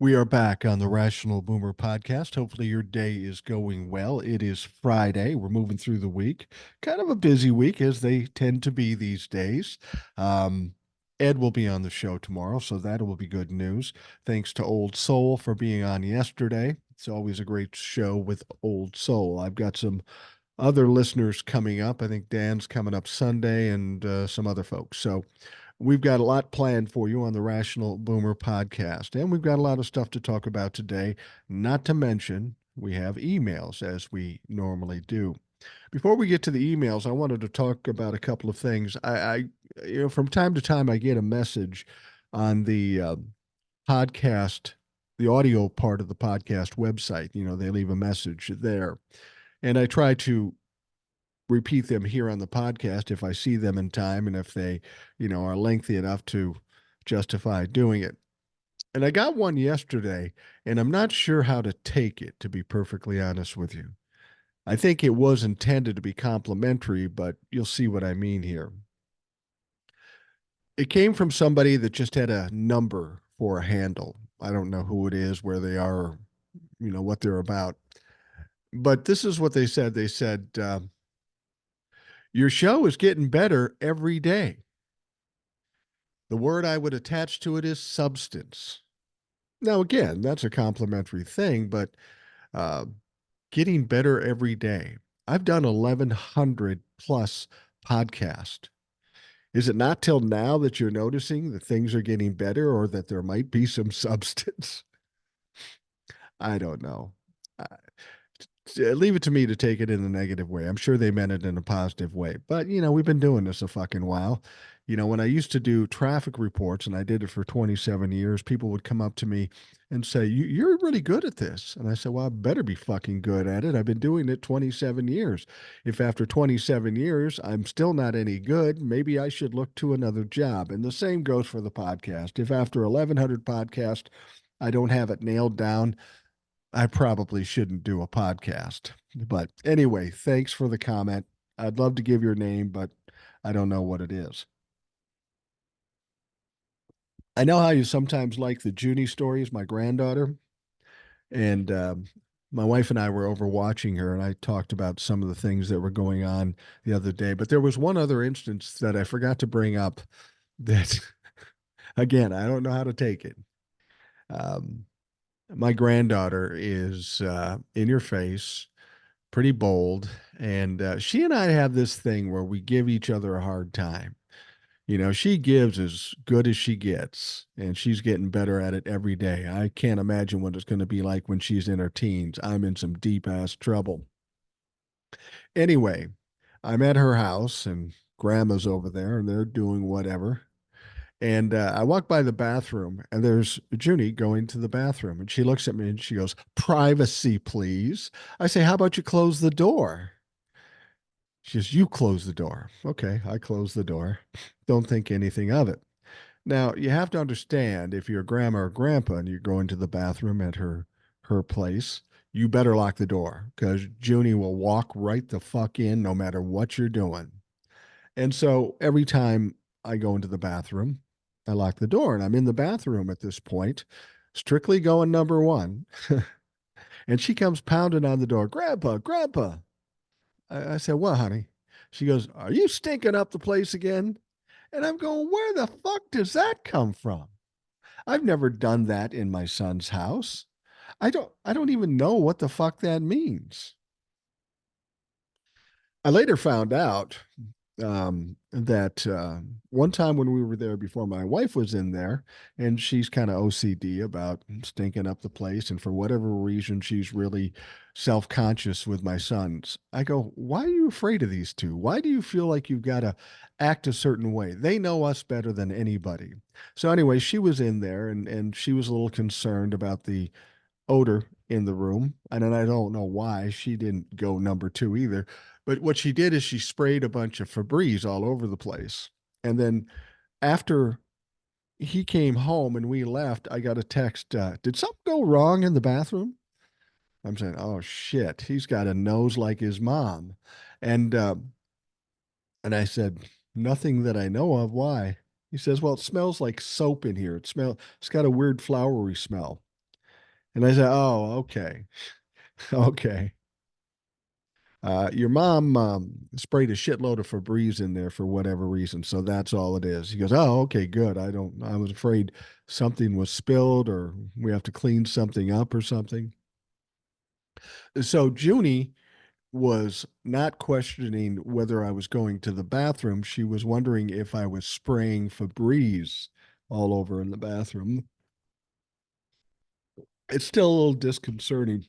We are back on the Rational Boomer podcast. Hopefully, your day is going well. It is Friday. We're moving through the week. Kind of a busy week, as they tend to be these days. Um, Ed will be on the show tomorrow, so that will be good news. Thanks to Old Soul for being on yesterday. It's always a great show with Old Soul. I've got some other listeners coming up. I think Dan's coming up Sunday and some other folks. So we've got a lot planned for you on the Rational Boomer podcast. And we've got a lot of stuff to talk about today, not to mention we have emails as we normally do. Before we get to the emails, I wanted to talk about a couple of things. From time to time, I get a message on the podcast, the audio part of the podcast website. They leave a message there. And I try to repeat them here on the podcast if I see them in time and if they, are lengthy enough to justify doing it. And I got one yesterday, and I'm not sure how to take it, to be perfectly honest with you. I think it was intended to be complimentary, but you'll see what I mean here. It came from somebody that just had a number for a handle. I don't know who it is, where they are, what they're about. But this is what they said. They said, your show is getting better every day. The word I would attach to it is substance. Now, again, that's a complimentary thing, but uh, getting better every day. I've done 1,100 plus podcast. Is it not till now that you're noticing that things are getting better or that there might be some substance? I don't know. Uh, Leave it to me to take it in a negative way. I'm sure they meant it in a positive way. But, we've been doing this a fucking while. When I used to do traffic reports and I did it for 27 years, people would come up to me and say, You're really good at this. And I said, Well, I better be fucking good at it. I've been doing it 27 years. If after 27 years I'm still not any good, maybe I should look to another job. And the same goes for the podcast. If after 1,100 podcasts, I don't have it nailed down, I probably shouldn't do a podcast. But anyway, thanks for the comment. I'd love to give your name, but I don't know what it is. I know how you sometimes like the Junie stories, my granddaughter, and my wife and I were over watching her, and I talked about some of the things that were going on the other day. But there was one other instance that I forgot to bring up that, again, I don't know how to take it. Um, my granddaughter is in your face, pretty bold. And she and I have this thing where we give each other a hard time. She gives as good as she gets, and she's getting better at it every day. I can't imagine what it's going to be like when she's in her teens. I'm in some deep ass trouble. Anyway, I'm at her house, and grandma's over there, and they're doing whatever. And I walk by the bathroom, and there's Junie going to the bathroom. And she looks at me and she goes, Privacy, please. I say, How about you close the door? She says, You close the door. Okay, I close the door. Don't think anything of it. Now, you have to understand if you're grandma or grandpa and you go into the bathroom at her place, you better lock the door because Junie will walk right the fuck in no matter what you're doing. And so every time I go into the bathroom, I lock the door and I'm in the bathroom at this point, strictly going number one. And she comes pounding on the door, Grandpa, Grandpa. I said, What, honey? She goes, Are you stinking up the place again? And I'm going, Where the fuck does that come from? I've never done that in my son's house. I don't even know what the fuck that means. I later found out that one time when we were there before, my wife was in there and she's kind of OCD about stinking up the place. And for whatever reason, she's really self conscious with my sons. I go, Why are you afraid of these two? Why do you feel like you've got to act a certain way? They know us better than anybody. So, anyway, she was in there and she was a little concerned about the odor in the room. And then I don't know why she didn't go number two either. But what she did is she sprayed a bunch of Febreze all over the place. And then after he came home and we left, I got a text. Did something go wrong in the bathroom? I'm saying, oh shit, he's got a nose like his mom. And and I said, nothing that I know of. Why? He says, well, it smells like soap in here. It's got a weird flowery smell. And I said, oh, okay. Okay. Your mom sprayed a shitload of Febreze in there for whatever reason, so that's all it is. He goes, "Oh, okay, good. I don't. I was afraid something was spilled, or we have to clean something up, or something." So Junie was not questioning whether I was going to the bathroom. She was wondering if I was spraying Febreze all over in the bathroom. It's still a little disconcerting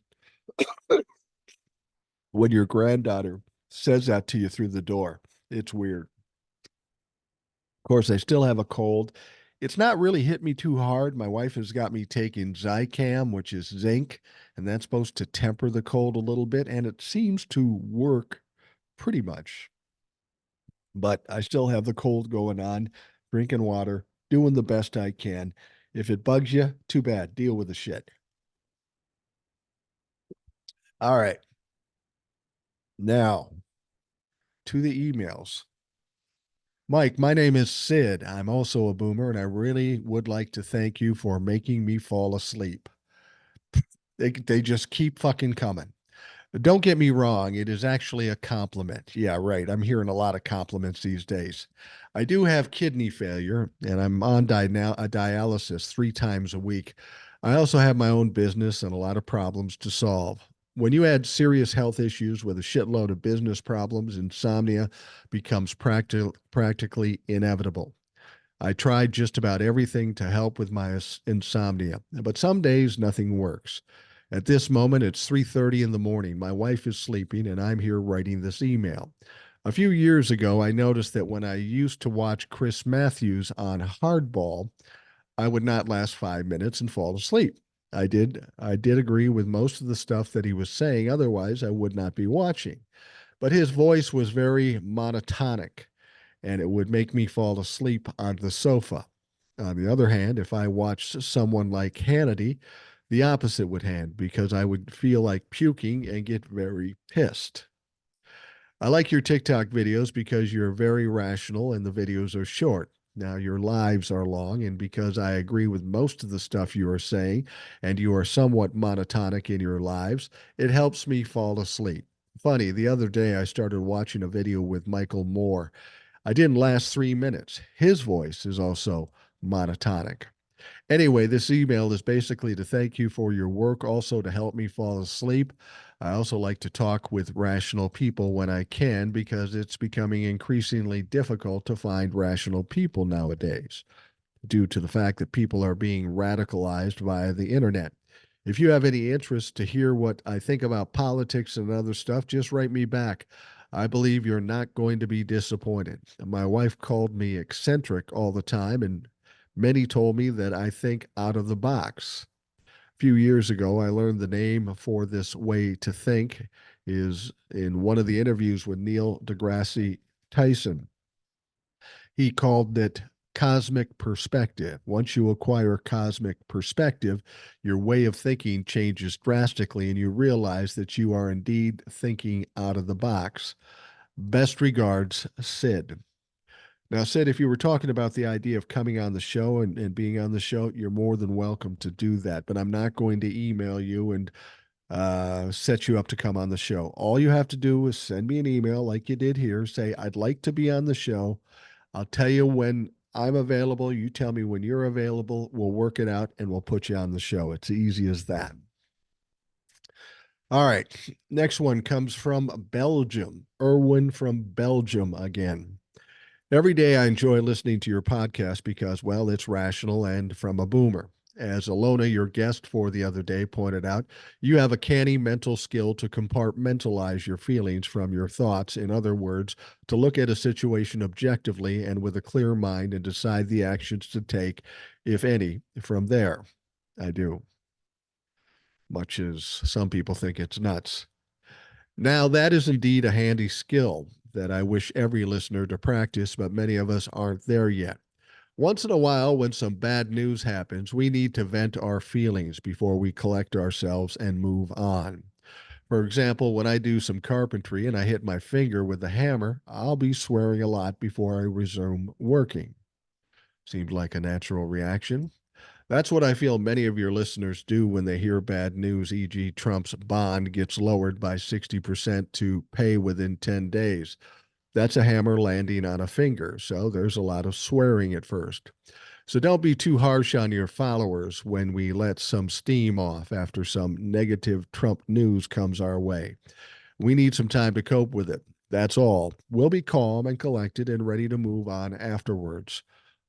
when your granddaughter says that to you through the door. It's weird. Of course, I still have a cold. It's not really hit me too hard. My wife has got me taking Zicam, which is zinc, and that's supposed to temper the cold a little bit, and it seems to work pretty much. But I still have the cold going on, drinking water, doing the best I can. If it bugs you, too bad. Deal with the shit. All right. Now to the emails. Mike, my name is Sid. I'm also a boomer, and I really would like to thank you for making me fall asleep. They just keep fucking coming. Don't get me wrong, it is actually a compliment. Yeah, right. I'm hearing a lot of compliments these days. I do have kidney failure, and I'm on dialysis 3 times a week. I also have my own business and a lot of problems to solve. When you add serious health issues with a shitload of business problems, insomnia becomes practically inevitable. I tried just about everything to help with my insomnia, but some days nothing works. At this moment, it's 3:30 in the morning. My wife is sleeping, and I'm here writing this email. A few years ago, I noticed that when I used to watch Chris Matthews on Hardball, I would not last 5 minutes and fall asleep. I did agree with most of the stuff that he was saying. Otherwise, I would not be watching. But his voice was very monotonic, and it would make me fall asleep on the sofa. On the other hand, if I watched someone like Hannity, the opposite would happen because I would feel like puking and get very pissed. I like your TikTok videos because you're very rational and the videos are short. Now, your lives are long, and because I agree with most of the stuff you are saying and you are somewhat monotonic in your lives, it helps me fall asleep. Funny, the other day I started watching a video with Michael Moore. I didn't last 3 minutes. His voice is also monotonic. Anyway, this email is basically to thank you for your work, also to help me fall asleep. I also like to talk with rational people when I can because it's becoming increasingly difficult to find rational people nowadays due to the fact that people are being radicalized via the internet. If you have any interest to hear what I think about politics and other stuff, just write me back. I believe you're not going to be disappointed. My wife called me eccentric all the time, and many told me that I think out of the box. A few years ago, I learned the name for this way to think is in one of the interviews with Neil deGrasse Tyson. He called it cosmic perspective. Once you acquire cosmic perspective, your way of thinking changes drastically, and you realize that you are indeed thinking out of the box. Best regards, Sid. Now, Sid, if you were talking about the idea of coming on the show and being on the show, you're more than welcome to do that. But I'm not going to email you and set you up to come on the show. All you have to do is send me an email like you did here. Say, I'd like to be on the show. I'll tell you when I'm available. You tell me when you're available. We'll work it out and we'll put you on the show. It's easy as that. All right. Next one comes from Belgium. Erwin from Belgium again. Every day I enjoy listening to your podcast because, well, it's rational and from a boomer. As Alona, your guest for the other day, pointed out, you have a canny mental skill to compartmentalize your feelings from your thoughts. In other words, to look at a situation objectively and with a clear mind and decide the actions to take, if any, from there. I do, much as some people think it's nuts. Now, that is indeed a handy skill that I wish every listener to practice, but many of us aren't there yet. Once in a while, when some bad news happens, we need to vent our feelings before we collect ourselves and move on. For example, when I do some carpentry and I hit my finger with the hammer, I'll be swearing a lot before I resume working. Seems like a natural reaction. That's what I feel many of your listeners do when they hear bad news, e.g., Trump's bond gets lowered by 60% to pay within 10 days. That's a hammer landing on a finger. So there's a lot of swearing at first. So don't be too harsh on your followers when we let some steam off after some negative Trump news comes our way. We need some time to cope with it. That's all. We'll be calm and collected and ready to move on afterwards.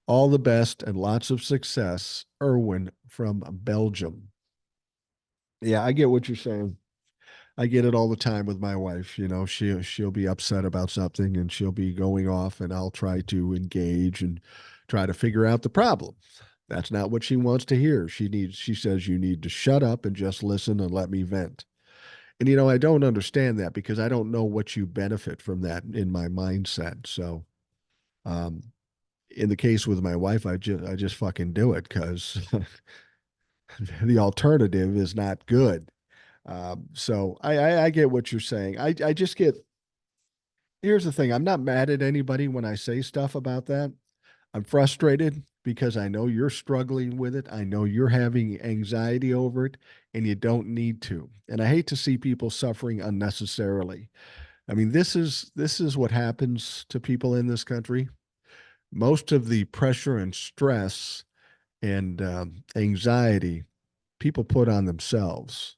All the best and lots of success, Erwin from Belgium. Yeah, I get what you're saying. I get it all the time with my wife. You know, she'll be upset about something and she'll be going off, and I'll try to engage and try to figure out the problem. That's not what she wants to hear. She says you need to shut up and just listen and let me vent. And I don't understand that because I don't know what you benefit from that in my mindset. So, um, in the case with my wife, I just fucking do it because the alternative is not good. So I get what you're saying. I just get. Here's the thing: I'm not mad at anybody when I say stuff about that. I'm frustrated because I know you're struggling with it. I know you're having anxiety over it, and you don't need to. And I hate to see people suffering unnecessarily. I mean, this is what happens to people in this country. Most of the pressure and stress and anxiety people put on themselves.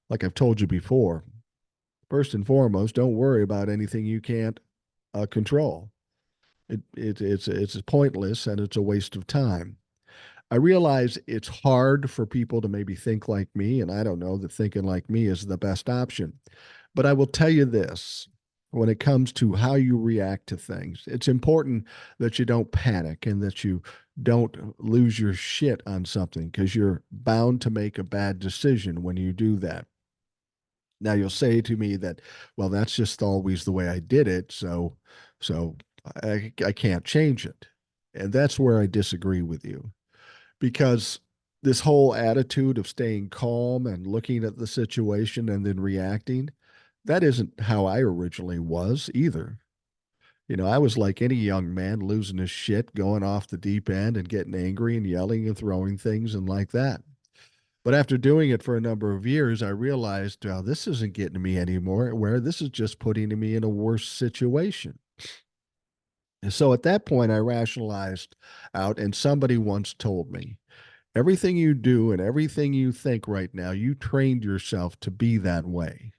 Like I've told you before, first and foremost, don't worry about anything you can't control. It's pointless and it's a waste of time. I realize it's hard for people to maybe think like me, and I don't know that thinking like me is the best option. But I will tell you this: when it comes to how you react to things, it's important that you don't panic and that you don't lose your shit on something because you're bound to make a bad decision when you do that. Now you'll say to me that, well, that's just always the way I did it, so I can't change it. And that's where I disagree with you because this whole attitude of staying calm and looking at the situation and then reacting, that isn't how I originally was either. I was like any young man losing his shit, going off the deep end and getting angry and yelling and throwing things and like that. But after doing it for a number of years, I realized this isn't getting me anymore, where this is just putting me in a worse situation. And so at that point, I rationalized out, and somebody once told me, everything you do and everything you think right now, you trained yourself to be that way.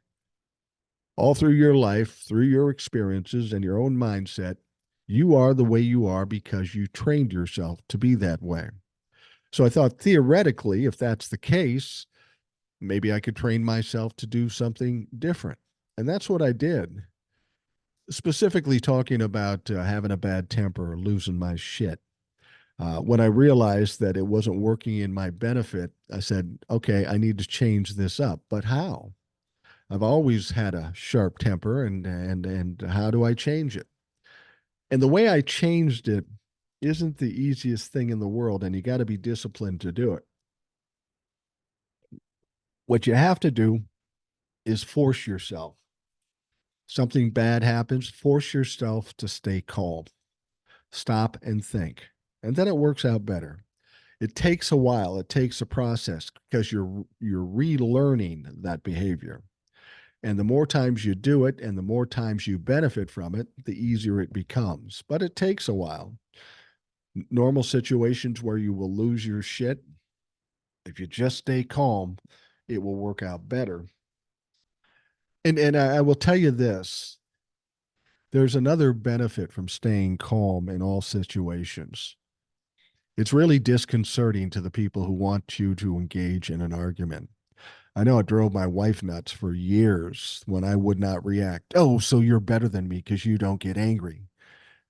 All through your life, through your experiences and your own mindset, you are the way you are because you trained yourself to be that way. So I thought theoretically, if that's the case, maybe I could train myself to do something different. And that's what I did. Specifically talking about having a bad temper or losing my shit. When I realized that it wasn't working in my benefit, I said, okay, I need to change this up. But how? I've always had a sharp temper, and how do I change it? And the way I changed it isn't the easiest thing in the world, and you got to be disciplined to do it. What you have to do is force yourself. Something bad happens, force yourself to stay calm, stop and think. And then it works out better. It takes a while, it takes a process because you're relearning that behavior. And the more times you do it and the more times you benefit from it, the easier it becomes. But it takes a while. Normal situations where you will lose your shit, if you just stay calm, it will work out better. And I will tell you this: there's another benefit from staying calm in all situations. It's really disconcerting to the people who want you to engage in an argument. I know it drove my wife nuts for years when I would not react. Oh, so you're better than me because you don't get angry.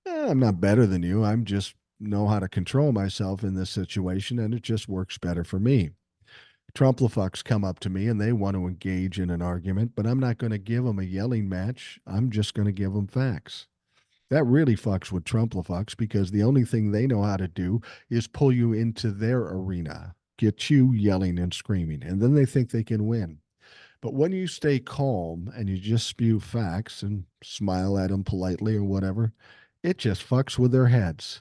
I'm not better than you. I'm just know how to control myself in this situation, and it just works better for me. Trumplafucks come up to me and they want to engage in an argument, but I'm not going to give them a yelling match. I'm just going to give them facts. That really fucks with Trumplafucks because the only thing they know how to do is pull you into their arena, get you yelling and screaming, and then they think they can win. But when you stay calm and you just spew facts and smile at them politely or whatever, it just fucks with their heads.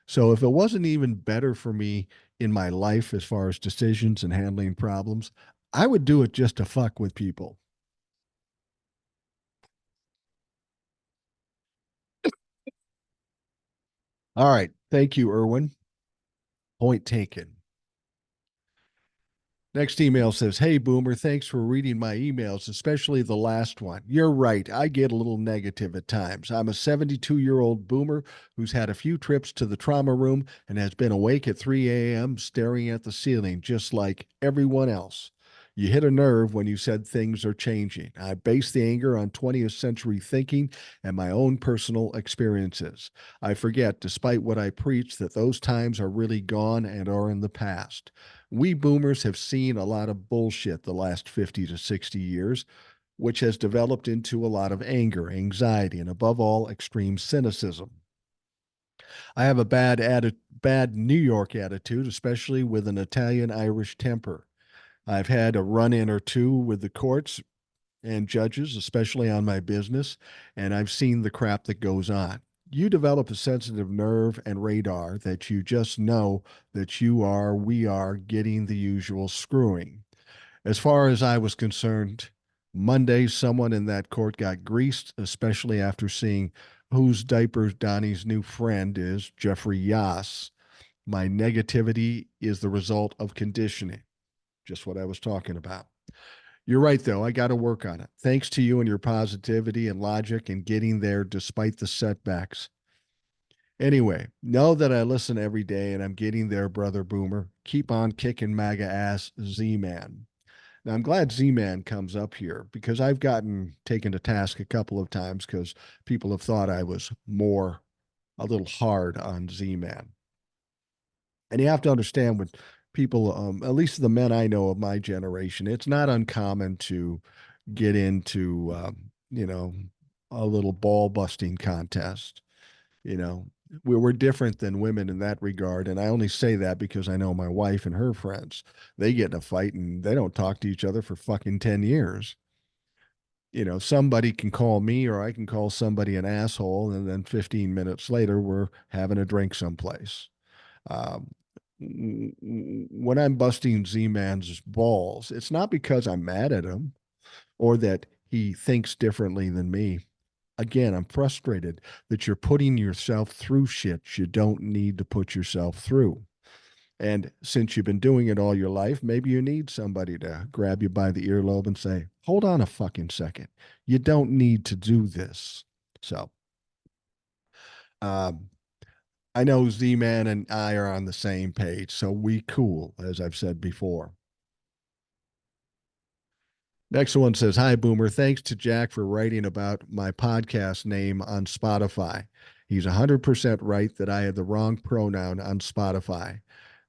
So if it wasn't even better for me in my life as far as decisions and handling problems, I would do it just to fuck with people. All right. Thank you, Erwin. Point taken. Next email says, "Hey, Boomer, thanks for reading my emails, especially the last one. You're right. I get a little negative at times. I'm a 72-year-old boomer who's had a few trips to the trauma room and has been awake at 3 a.m. staring at the ceiling, just like everyone else. You hit a nerve when you said things are changing. I base the anger on 20th century thinking and my own personal experiences. I forget, despite what I preach, that those times are really gone and are in the past. We boomers have seen a lot of bullshit the last 50 to 60 years, which has developed into a lot of anger, anxiety, and above all, extreme cynicism. I have a bad New York attitude, especially with an Italian Irish temper. I've had a run in or two with the courts and judges, especially on my business, and I've seen the crap that goes on. You develop a sensitive nerve and radar that you just know that we are getting the usual screwing. As far as I was concerned, Monday, someone in that court got greased, especially after seeing whose diapers Donnie's new friend is, Jeffrey Yass. My negativity is the result of conditioning, just what I was talking about. You're right, though. I got to work on it. Thanks to you and your positivity and logic and getting there despite the setbacks. Anyway, know that I listen every day and I'm getting there, brother Boomer. Keep on kicking MAGA ass, Z Man. Now, I'm glad Z Man comes up here because I've gotten taken to task a couple of times because people have thought I was a little hard on Z Man. And you have to understand when people, at least the men I know of my generation, it's not uncommon to get into, a little ball busting contest. You know, we're different than women in that regard. And I only say that because I know my wife and her friends, they get in a fight and they don't talk to each other for fucking 10 years. Somebody can call me or I can call somebody an asshole. And then 15 minutes later, we're having a drink someplace. Um, when I'm busting Z Man's balls, it's not because I'm mad at him or that he thinks differently than me. Again, I'm frustrated that you're putting yourself through shit you don't need to put yourself through. And since you've been doing it all your life, maybe you need somebody to grab you by the earlobe and say, hold on a fucking second. You don't need to do this. So, um, I know Z Man and I are on the same page, so we cool, as I've said before. Next one says, "Hi, Boomer. Thanks to Jack for writing about my podcast name on Spotify. He's 100% right that I had the wrong pronoun on Spotify.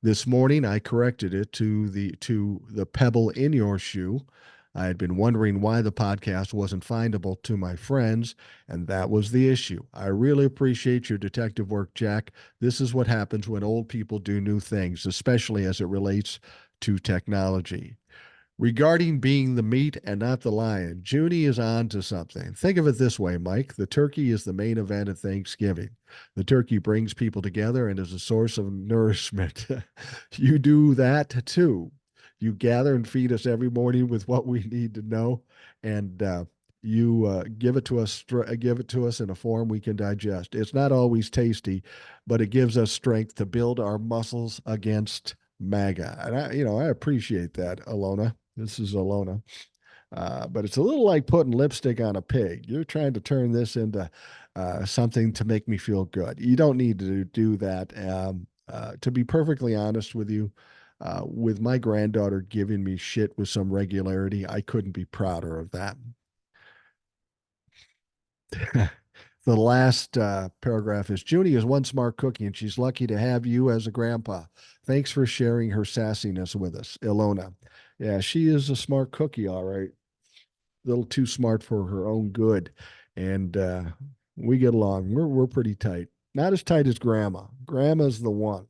This morning, I corrected it to the pebble in your shoe. I had been wondering why the podcast wasn't findable to my friends, and that was the issue. I really appreciate your detective work, Jack. This is what happens when old people do new things, especially as it relates to technology. Regarding being the meat and not the lion, Judy is on to something. Think of it this way, Mike. The turkey is the main event at Thanksgiving. The turkey brings people together and is a source of nourishment. You do that too. You gather and feed us every morning with what we need to know, and you give it to us in a form we can digest. It's not always tasty, but it gives us strength to build our muscles against MAGA. And I appreciate that, Alona. This is Alona. But it's a little like putting lipstick on a pig. You're trying to turn this into something to make me feel good. You don't need to do that. To be perfectly honest with you, with my granddaughter giving me shit with some regularity, I couldn't be prouder of that. The last paragraph is Junie is one smart cookie, and she's lucky to have you as a grandpa. Thanks for sharing her sassiness with us, Ilona. Yeah, she is a smart cookie, all right. A little too smart for her own good. And we get along. We're pretty tight. Not as tight as grandma. Grandma's the one,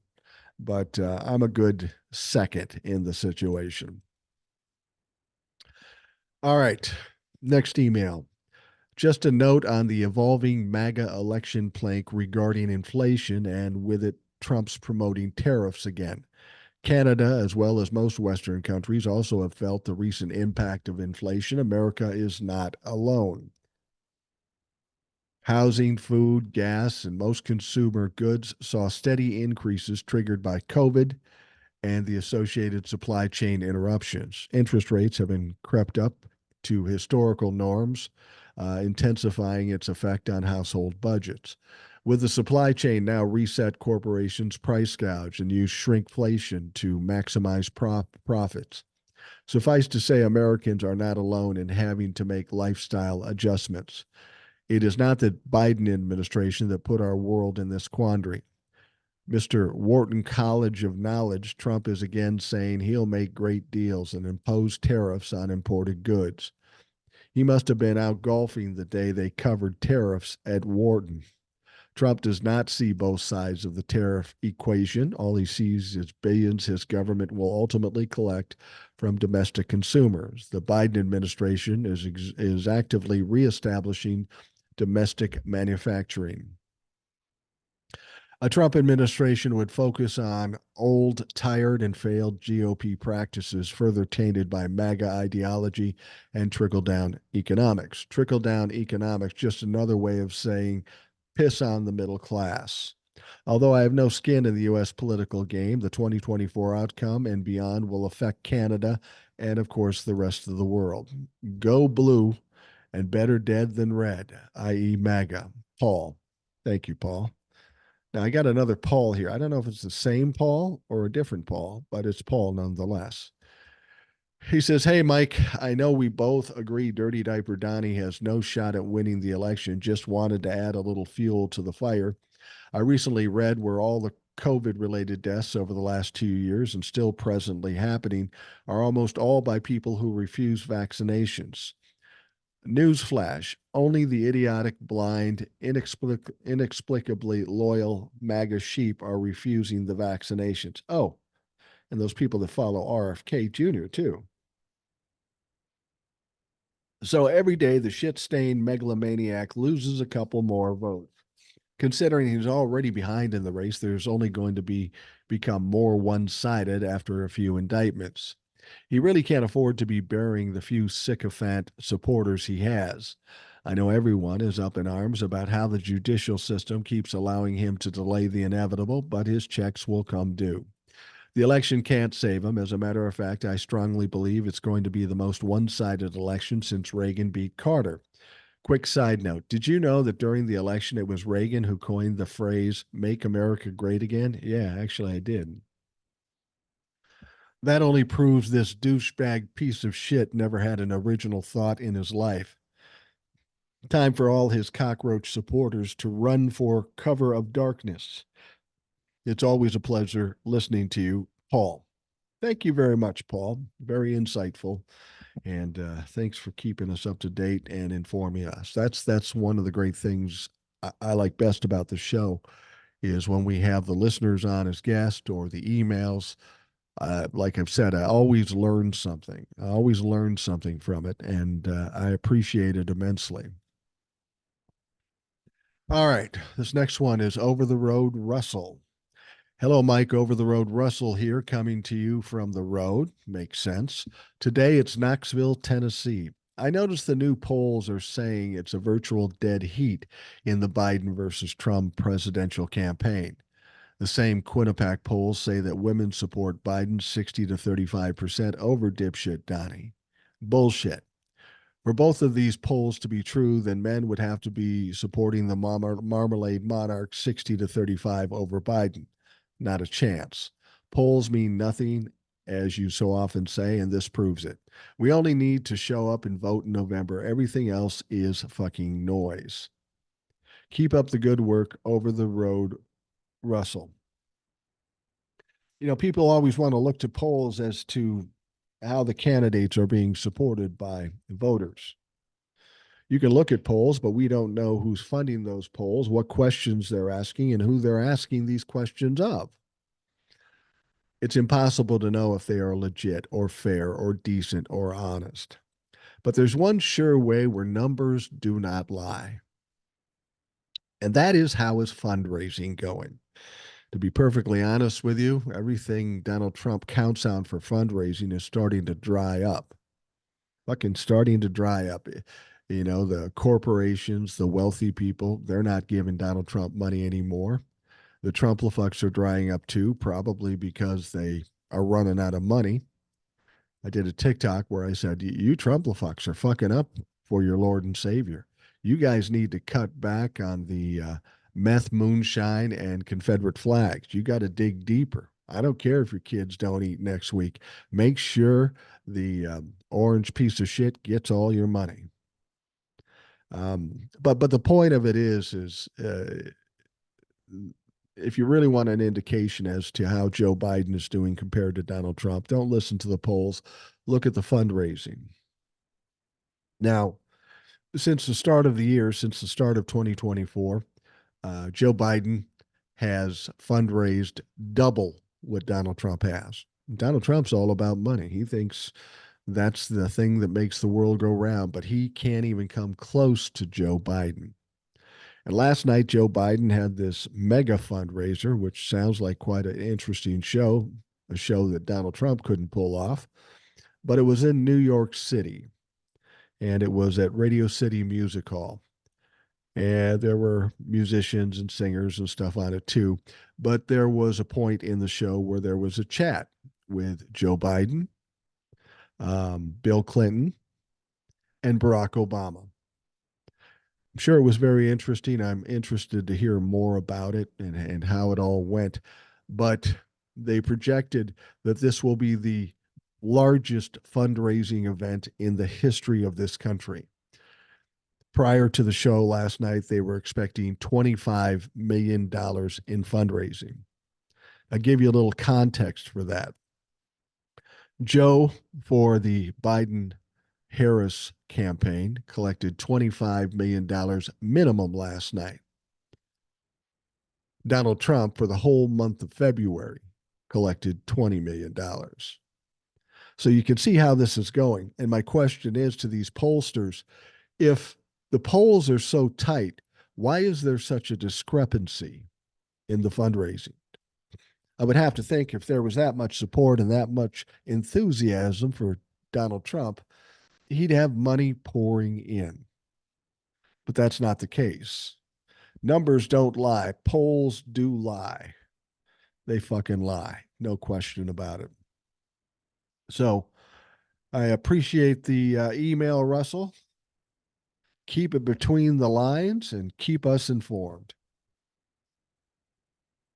but I'm a good second in the situation. All right. Next email. Just a note on the evolving MAGA election plank regarding inflation and with it, Trump's promoting tariffs again. Canada, as well as most Western countries, also have felt the recent impact of inflation. America is not alone. Housing, food, gas, and most consumer goods saw steady increases triggered by COVID and the associated supply chain interruptions. Interest rates have been crept up to historical norms, intensifying its effect on household budgets. With the supply chain now reset, corporations price gouge and use shrinkflation to maximize profits. Suffice to say, Americans are not alone in having to make lifestyle adjustments. It is not the Biden administration that put our world in this quandary. Mr. Wharton College of Knowledge, Trump is again saying he'll make great deals and impose tariffs on imported goods. He must have been out golfing the day they covered tariffs at Wharton. Trump does not see both sides of the tariff equation. All he sees is billions his government will ultimately collect from domestic consumers. The Biden administration is actively reestablishing domestic manufacturing. A Trump administration would focus on old, tired, and failed GOP practices, further tainted by MAGA ideology and trickle down economics. Trickle down economics, just another way of saying piss on the middle class. Although I have no skin in the U.S. political game, the 2024 outcome and beyond will affect Canada and, of course, the rest of the world. Go blue and better dead than red, i.e., MAGA. Paul. Thank you, Paul. Now, I got another Paul here. I don't know if it's the same Paul or a different Paul, but it's Paul nonetheless. He says, "Hey, Mike, I know we both agree Dirty Diaper Donnie has no shot at winning the election. Just wanted to add a little fuel to the fire. I recently read where all the COVID related deaths over the last 2 years and still presently happening are almost all by people who refuse vaccinations. Newsflash, only the idiotic, blind, inexplicably loyal MAGA sheep are refusing the vaccinations. Oh, and those people that follow RFK Jr., too. So every day, the shit stained megalomaniac loses a couple more votes. Considering he's already behind in the race, there's only going to become more one sided after a few indictments. He really can't afford to be burying the few sycophant supporters he has. I know everyone is up in arms about how the judicial system keeps allowing him to delay the inevitable, but his checks will come due. The election can't save him. As a matter of fact, I strongly believe it's going to be the most one sided election since Reagan beat Carter. Quick side note, did you know that during the election it was Reagan who coined the phrase, make America great again? Yeah, actually, I did. That only proves this douchebag piece of shit never had an original thought in his life. Time for all his cockroach supporters to run for cover of darkness. It's always a pleasure listening to you, Paul. Thank you very much, Paul. Very insightful. And thanks for keeping us up to date and informing us. That's one of the great things I like best about the show is when we have the listeners on as guests or the emails. Like I've said, I always learn something. I always learn something from it, and I appreciate it immensely. All right, this next one is Over the Road Russell. Hello, Mike. Over the Road Russell here, coming to you from the road. Makes sense. Today it's Knoxville, Tennessee. I noticed the new polls are saying it's a virtual dead heat in the Biden versus Trump presidential campaign. The same Quinnipiac polls say that women support Biden 60 to 35% over dipshit Donnie. Bullshit. For both of these polls to be true, then men would have to be supporting the marmalade monarch 60 to 35 over Biden. Not a chance. Polls mean nothing, as you so often say, and this proves it. We only need to show up and vote in November. Everything else is fucking noise. Keep up the good work. Over the road, Russell. You know, people always want to look to polls as to how the candidates are being supported by voters. You can look at polls, but we don't know who's funding those polls, what questions they're asking, and who they're asking these questions of. It's impossible to know if they are legit or fair or decent or honest. But there's one sure way where numbers do not lie. And that is, how is fundraising going? To be perfectly honest with you, everything Donald Trump counts on for fundraising is starting to dry up. Fucking starting to dry up. You know, the corporations, the wealthy people, they're not giving Donald Trump money anymore. The Trumplafucks are drying up too, probably because they are running out of money. I did a TikTok where I said, "You Trumplafucks are fucking up for your Lord and Savior. You guys need to cut back on the meth, moonshine, and Confederate flags. You got to dig deeper. I don't care if your kids don't eat next week. Make sure the orange piece of shit gets all your money." But the point of it is if you really want an indication as to how Joe Biden is doing compared to Donald Trump, don't listen to the polls. Look at the fundraising. Now, since the start of the year, since the start of 2024, Joe Biden has fundraised double what Donald Trump has. Donald Trump's all about money. He thinks that's the thing that makes the world go round, but he can't even come close to Joe Biden. And last night, Joe Biden had this mega fundraiser, which sounds like quite an interesting show, a show that Donald Trump couldn't pull off. But it was in New York City, and it was at Radio City Music Hall. And there were musicians and singers and stuff on it too. But there was a point in the show where there was a chat with Joe Biden, Bill Clinton, and Barack Obama. I'm sure it was very interesting. I'm interested to hear more about it and how it all went. But they projected that this will be the largest fundraising event in the history of this country. Prior to the show last night, they were expecting $25 million in fundraising. I'll give you a little context for that. Joe, for the Biden Harris campaign, collected $25 million minimum last night. Donald Trump, for the whole month of February, collected $20 million. So you can see how this is going. And my question is to these pollsters, if the polls are so tight, why is there such a discrepancy in the fundraising? I would have to think if there was that much support and that much enthusiasm for Donald Trump, he'd have money pouring in. But that's not the case. Numbers don't lie. Polls do lie. They fucking lie. No question about it. So I appreciate the email, Russell. Keep it between the lines and keep us informed.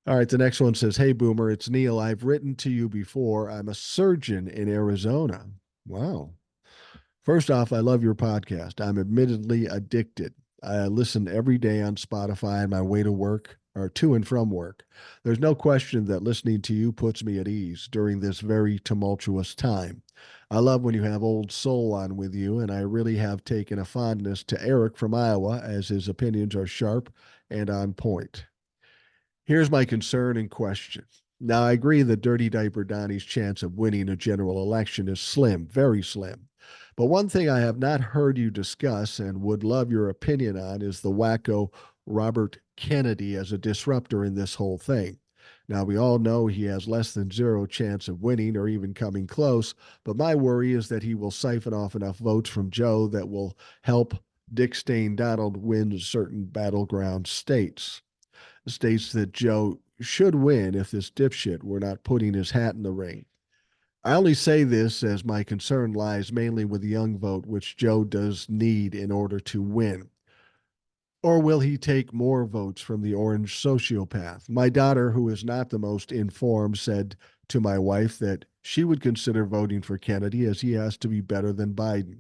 All right, the next one says, "Hey, Boomer, it's Neil. I've written to you before. I'm a surgeon in Arizona." Wow. First off, I love your podcast. I'm admittedly addicted. I listen every day on Spotify on my way to work or to and from work. There's no question that listening to you puts me at ease during this very tumultuous time. I love when you have Old Soul on with you, and I really have taken a fondness to Eric from Iowa as his opinions are sharp and on point. Here's my concern and question. Now, I agree that Dirty Diaper Donnie's chance of winning a general election is slim, very slim. But one thing I have not heard you discuss and would love your opinion on is the wacko Robert Kennedy as a disruptor in this whole thing. Now, we all know he has less than zero chance of winning or even coming close, but my worry is that he will siphon off enough votes from Joe that will help Dick Stain Donald win certain battleground states. States that Joe should win if this dipshit were not putting his hat in the ring. I only say this as my concern lies mainly with the young vote, which Joe does need in order to win. Or will he take more votes from the orange sociopath? My daughter, who is not the most informed, said to my wife that she would consider voting for Kennedy as he has to be better than Biden.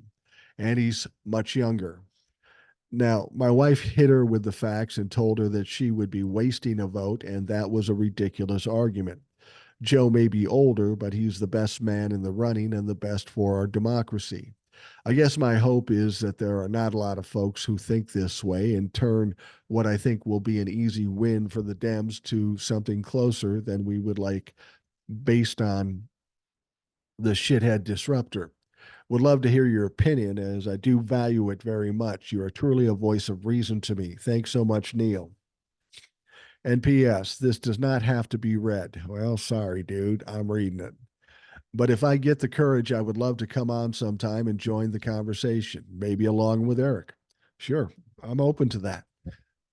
And he's much younger. Now, my wife hit her with the facts and told her that she would be wasting a vote, and that was a ridiculous argument. Joe may be older, but he's the best man in the running and the best for our democracy. I guess my hope is that there are not a lot of folks who think this way and turn what I think will be an easy win for the Dems to something closer than we would like based on the shithead disruptor. Would love to hear your opinion as I do value it very much. You are truly a voice of reason to me. Thanks so much, Neil. And P.S. This does not have to be read. Well, sorry, dude. I'm reading it. But if I get the courage, I would love to come on sometime and join the conversation, maybe along with Eric. Sure, I'm open to that.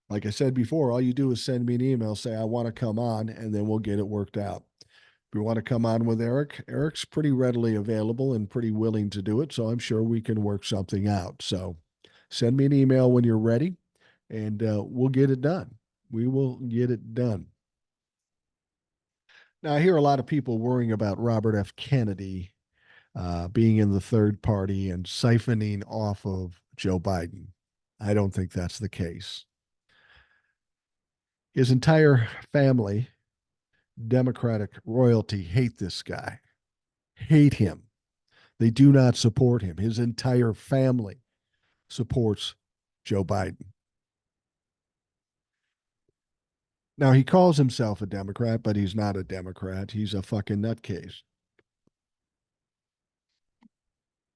Like I said before, all you do is send me an email, say, I want to come on, and then we'll get it worked out. If you want to come on with Eric, Eric's pretty readily available and pretty willing to do it. So I'm sure we can work something out. So send me an email when you're ready, and we'll get it done. We will get it done. Now, I hear a lot of people worrying about Robert F. Kennedy being in the third party and siphoning off of Joe Biden. I don't think that's the case. His entire family, Democratic royalty, hate this guy, hate him. They do not support him. His entire family supports Joe Biden. Now, he calls himself a Democrat, but he's not a Democrat. He's a fucking nutcase.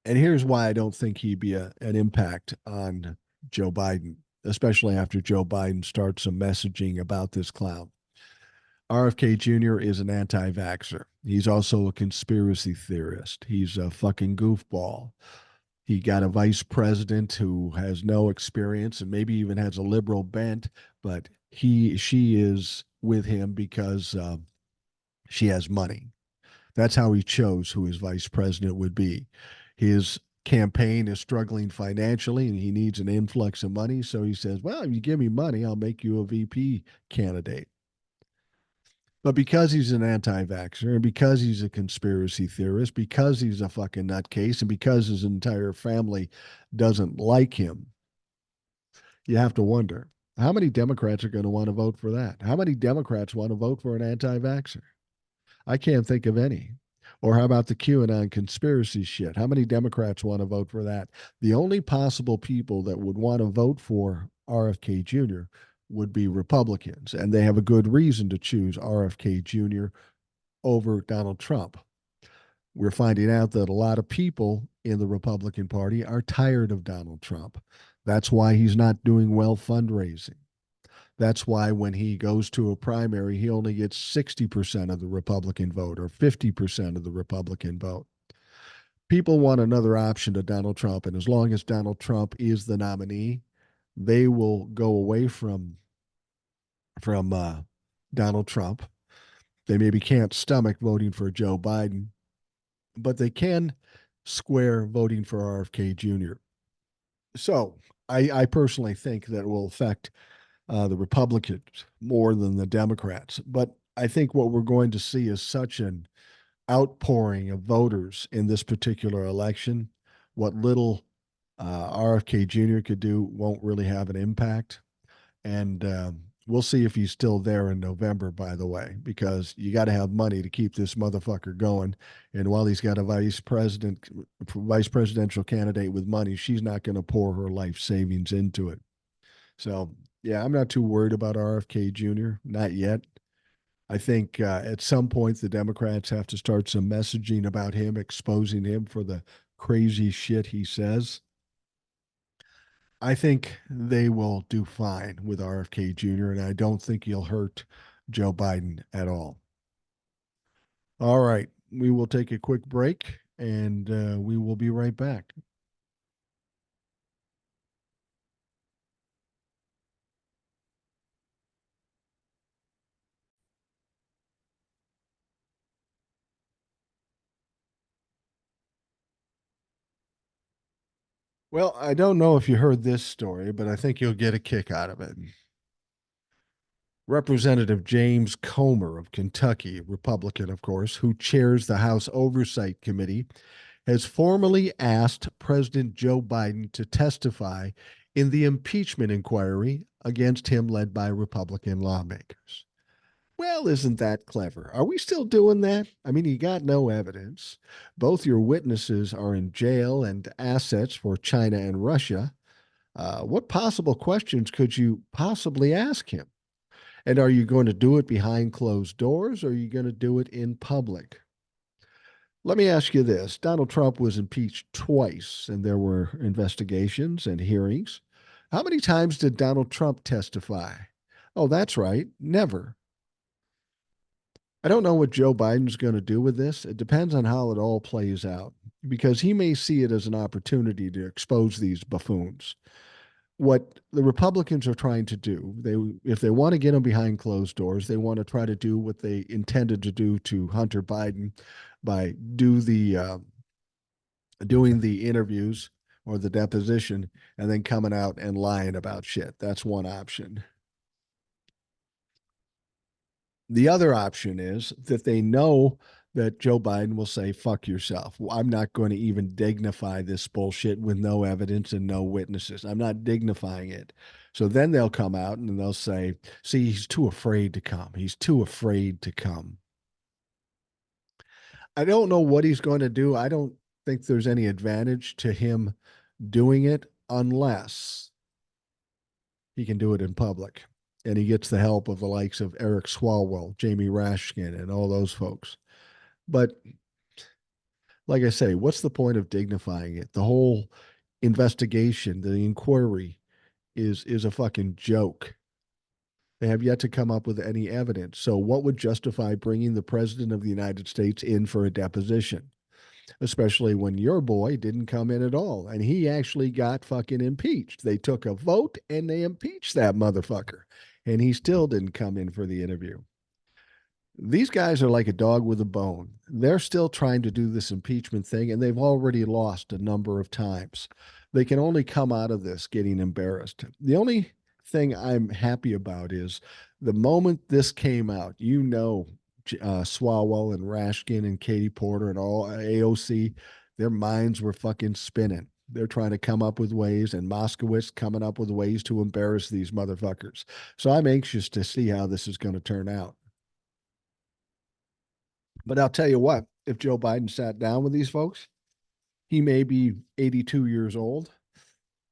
And here's why I don't think he'd be an impact on Joe Biden, especially after Joe Biden starts some messaging about this clown. RFK Jr. is an anti vaxxer. He's also a conspiracy theorist. He's a fucking goofball. He got a vice president who has no experience and maybe even has a liberal bent, but she is with him because she has money. That's how he chose who his vice president would be. His campaign is struggling financially and he needs an influx of money. So he says, well, if you give me money, I'll make you a VP candidate. But because he's an anti vaxxer and because he's a conspiracy theorist, because he's a fucking nutcase, and because his entire family doesn't like him, you have to wonder how many Democrats are going to want to vote for that? How many Democrats want to vote for an anti vaxxer? I can't think of any. Or how about the QAnon conspiracy shit? How many Democrats want to vote for that? The only possible people that would want to vote for RFK Jr. would be Republicans, and they have a good reason to choose RFK Jr. over Donald Trump. We're finding out that a lot of people in the Republican Party are tired of Donald Trump. That's why he's not doing well fundraising. That's why when he goes to a primary, he only gets 60% of the Republican vote or 50% of the Republican vote. People want another option to Donald Trump. And as long as Donald Trump is the nominee, they will go away from Donald Trump. They maybe can't stomach voting for Joe Biden, but they can square voting for RFK Jr. So I personally think that will affect the Republicans more than the Democrats. But I think what we're going to see is such an outpouring of voters in this particular election. What little RFK Jr. could do won't really have an impact. And we'll see if he's still there in November, by the way, because you got to have money to keep this motherfucker going. And while he's got a vice presidential candidate with money, she's not going to pour her life savings into it. So, yeah, I'm not too worried about RFK Jr. Not yet. I think at some point the Democrats have to start some messaging about him, exposing him for the crazy shit he says. I think they will do fine with RFK Jr., and I don't think he'll hurt Joe Biden at all. All right, we will take a quick break and we will be right back. Well, I don't know if you heard this story, but I think you'll get a kick out of it. Representative James Comer of Kentucky, Republican, of course, who chairs the House Oversight Committee, has formally asked President Joe Biden to testify in the impeachment inquiry against him led by Republican lawmakers. Well, isn't that clever? Are we still doing that? I mean, you got no evidence. Both your witnesses are in jail and assets for China and Russia. What possible questions could you possibly ask him? And are you going to do it behind closed doors or are you going to do it in public? Let me ask you this. Donald Trump was impeached twice, and there were investigations and hearings. How many times did Donald Trump testify? Oh, that's right. Never. I don't know what Joe Biden's going to do with this. It depends on how it all plays out because he may see it as an opportunity to expose these buffoons. What the Republicans are trying to do, if they want to get them behind closed doors, they want to try to do what they intended to do to Hunter Biden by doing the interviews or the deposition and then coming out and lying about shit. That's one option. The other option is that they know that Joe Biden will say, fuck yourself. I'm not going to even dignify this bullshit with no evidence and no witnesses. I'm not dignifying it. So then they'll come out and they'll say, see, he's too afraid to come. He's too afraid to come. I don't know what he's going to do. I don't think there's any advantage to him doing it unless he can do it in public and he gets the help of the likes of Eric Swalwell, Jamie Rashkin, and all those folks. But like I say, what's the point of dignifying it? The whole investigation, the inquiry is a fucking joke. They have yet to come up with any evidence. So what would justify bringing the president of the United States in for a deposition? Especially when your boy didn't come in at all and he actually got fucking impeached. They took a vote and they impeached that motherfucker and he still didn't come in for the interview. These guys are like a dog with a bone. They're still trying to do this impeachment thing, and they've already lost a number of times. They can only come out of this getting embarrassed. The only thing I'm happy about is the moment this came out, Swalwell and Rashkin and Katie Porter and all AOC, their minds were fucking spinning. They're trying to come up with ways, and Moskowitz coming up with ways to embarrass these motherfuckers. So I'm anxious to see how this is going to turn out. But I'll tell you what, if Joe Biden sat down with these folks, he may be 82 years old,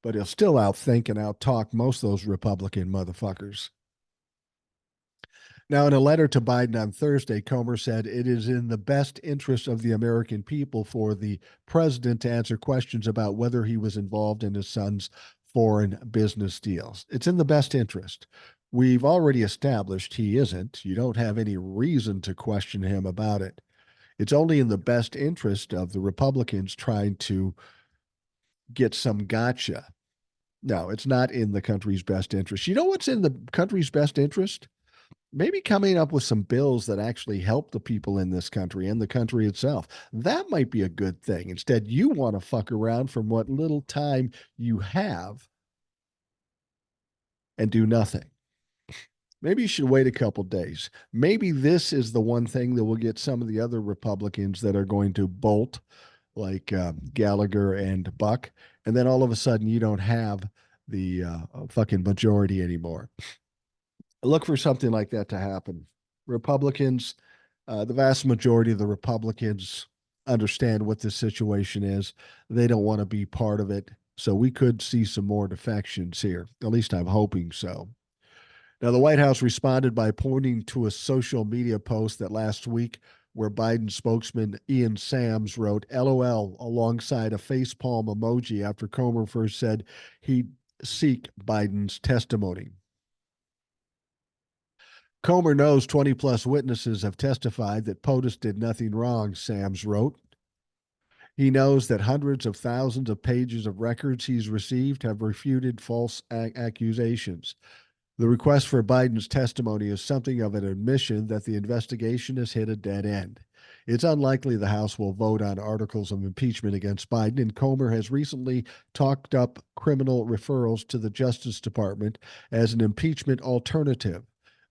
but he'll still outthink and outtalk most of those Republican motherfuckers. Now, in a letter to Biden on Thursday, Comer said it is in the best interest of the American people for the president to answer questions about whether he was involved in his son's foreign business deals. It's in the best interest. We've already established he isn't. You don't have any reason to question him about it. It's only in the best interest of the Republicans trying to get some gotcha. No, it's not in the country's best interest. You know what's in the country's best interest? Maybe coming up with some bills that actually help the people in this country and the country itself. That might be a good thing. Instead, you want to fuck around from what little time you have and do nothing. Maybe you should wait a couple days. Maybe this is the one thing that will get some of the other Republicans that are going to bolt, like Gallagher and Buck, and then all of a sudden you don't have the fucking majority anymore. Look for something like that to happen. Republicans, the vast majority of the Republicans understand what this situation is. They don't want to be part of it. So we could see some more defections here. At least I'm hoping so. Now, the White House responded by pointing to a social media post that last week where Biden spokesman Ian Sams wrote LOL alongside a facepalm emoji after Comer first said he'd seek Biden's testimony. Comer knows 20 plus witnesses have testified that POTUS did nothing wrong, Sams wrote. He knows that hundreds of thousands of pages of records he's received have refuted false accusations. The request for Biden's testimony is something of an admission that the investigation has hit a dead end. It's unlikely the House will vote on articles of impeachment against Biden, and Comer has recently talked up criminal referrals to the Justice Department as an impeachment alternative.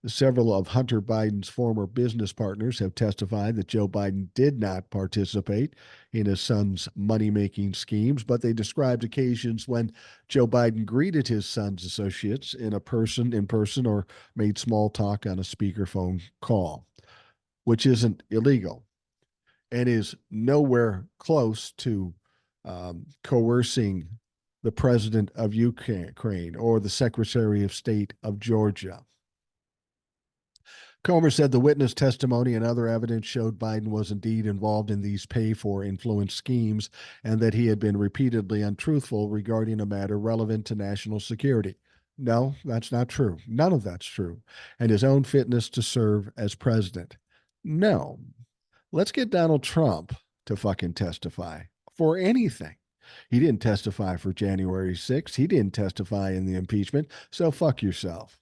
Several of Hunter Biden's former business partners have testified that Joe Biden did not participate in his son's money making schemes, but they described occasions when Joe Biden greeted his son's associates in person, or made small talk on a speakerphone call, which isn't illegal and is nowhere close to coercing the president of Ukraine or the Secretary of State of Georgia. Comer said the witness testimony and other evidence showed Biden was indeed involved in these pay for influence schemes and that he had been repeatedly untruthful regarding a matter relevant to national security. No, that's not true. None of that's true. And his own fitness to serve as president. No. Let's get Donald Trump to fucking testify for anything. He didn't testify for January 6th. He didn't testify in the impeachment. So fuck yourself.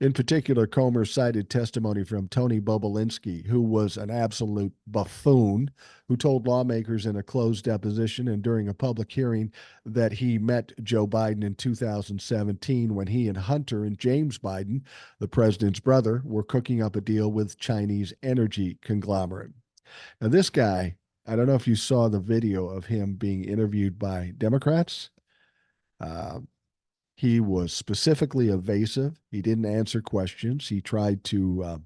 In particular, Comer cited testimony from Tony Bobulinski, who was an absolute buffoon, who told lawmakers in a closed deposition and during a public hearing that he met Joe Biden in 2017 when he and Hunter and James Biden, the president's brother, were cooking up a deal with Chinese energy conglomerate. Now, this guy, I don't know if you saw the video of him being interviewed by Democrats. Uh, he was specifically evasive. He didn't answer questions. He tried to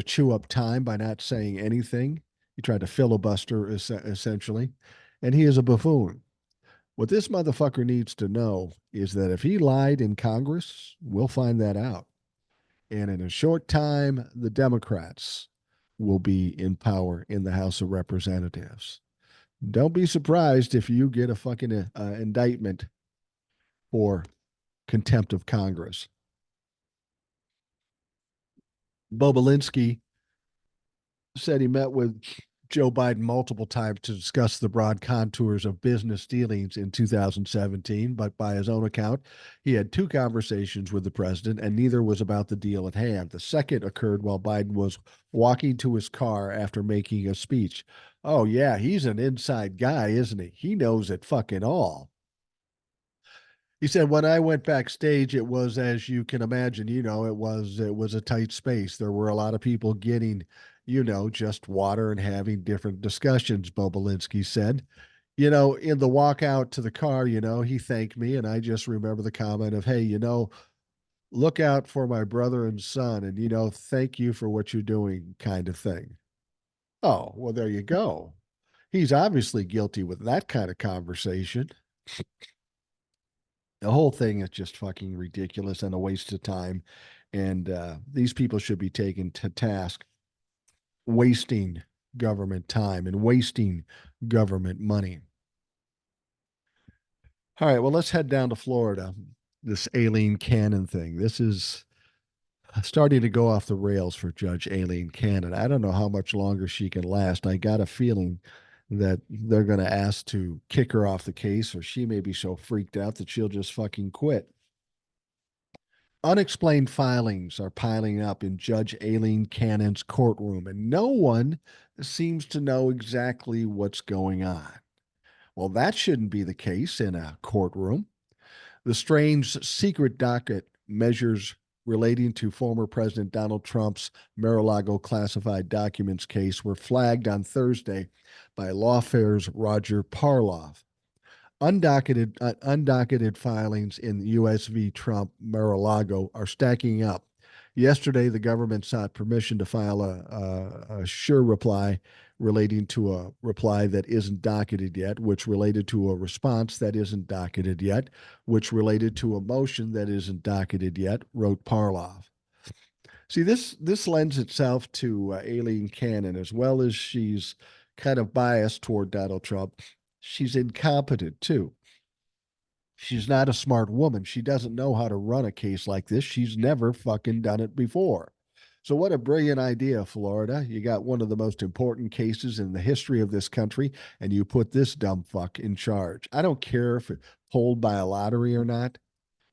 chew up time by not saying anything. He tried to filibuster essentially, and he is a buffoon. What this motherfucker needs to know is that if he lied in Congress, we'll find that out. And in a short time, the Democrats will be in power in the House of Representatives. Don't be surprised if you get a fucking indictment for contempt of Congress. Bobulinski said he met with Joe Biden multiple times to discuss the broad contours of business dealings in 2017, but by his own account, he had two conversations with the president, and neither was about the deal at hand. The second occurred while Biden was walking to his car after making a speech. Oh, yeah, he's an inside guy, isn't he? He knows it fucking all. He said, when I went backstage, it was, as you can imagine, it was a tight space. There were a lot of people getting, just water and having different discussions, Bobulinski said. In the walk out to the car, he thanked me, and I just remember the comment of, hey, look out for my brother and son, and thank you for what you're doing, kind of thing. Oh, well, there you go. He's obviously guilty with that kind of conversation. The whole thing is just fucking ridiculous and a waste of time. And these people should be taken to task, wasting government time and wasting government money. All right, well, let's head down to Florida. This Aileen Cannon thing. This is starting to go off the rails for Judge Aileen Cannon. I don't know how much longer she can last. I got a feeling that they're going to ask to kick her off the case, or she may be so freaked out that she'll just fucking quit. Unexplained filings are piling up in Judge Aileen Cannon's courtroom, and no one seems to know exactly what's going on. Well, that shouldn't be the case in a courtroom. The strange secret docket measures relating to former President Donald Trump's Mar-a-Lago classified documents case were flagged on Thursday by Lawfare's Roger Parloff. Undocketed filings in U.S. v. Trump Mar-a-Lago are stacking up. Yesterday, the government sought permission to file a sure reply relating to a reply that isn't docketed yet, which related to a response that isn't docketed yet, which related to a motion that isn't docketed yet, wrote Parloff. See, this lends itself to Aileen Cannon, as well as she's kind of biased toward Donald Trump. She's incompetent too. She's not a smart woman. She doesn't know how to run a case like this. She's never fucking done it before. So, what a brilliant idea, Florida. You got one of the most important cases in the history of this country, and you put this dumb fuck in charge. I don't care if it's pulled by a lottery or not.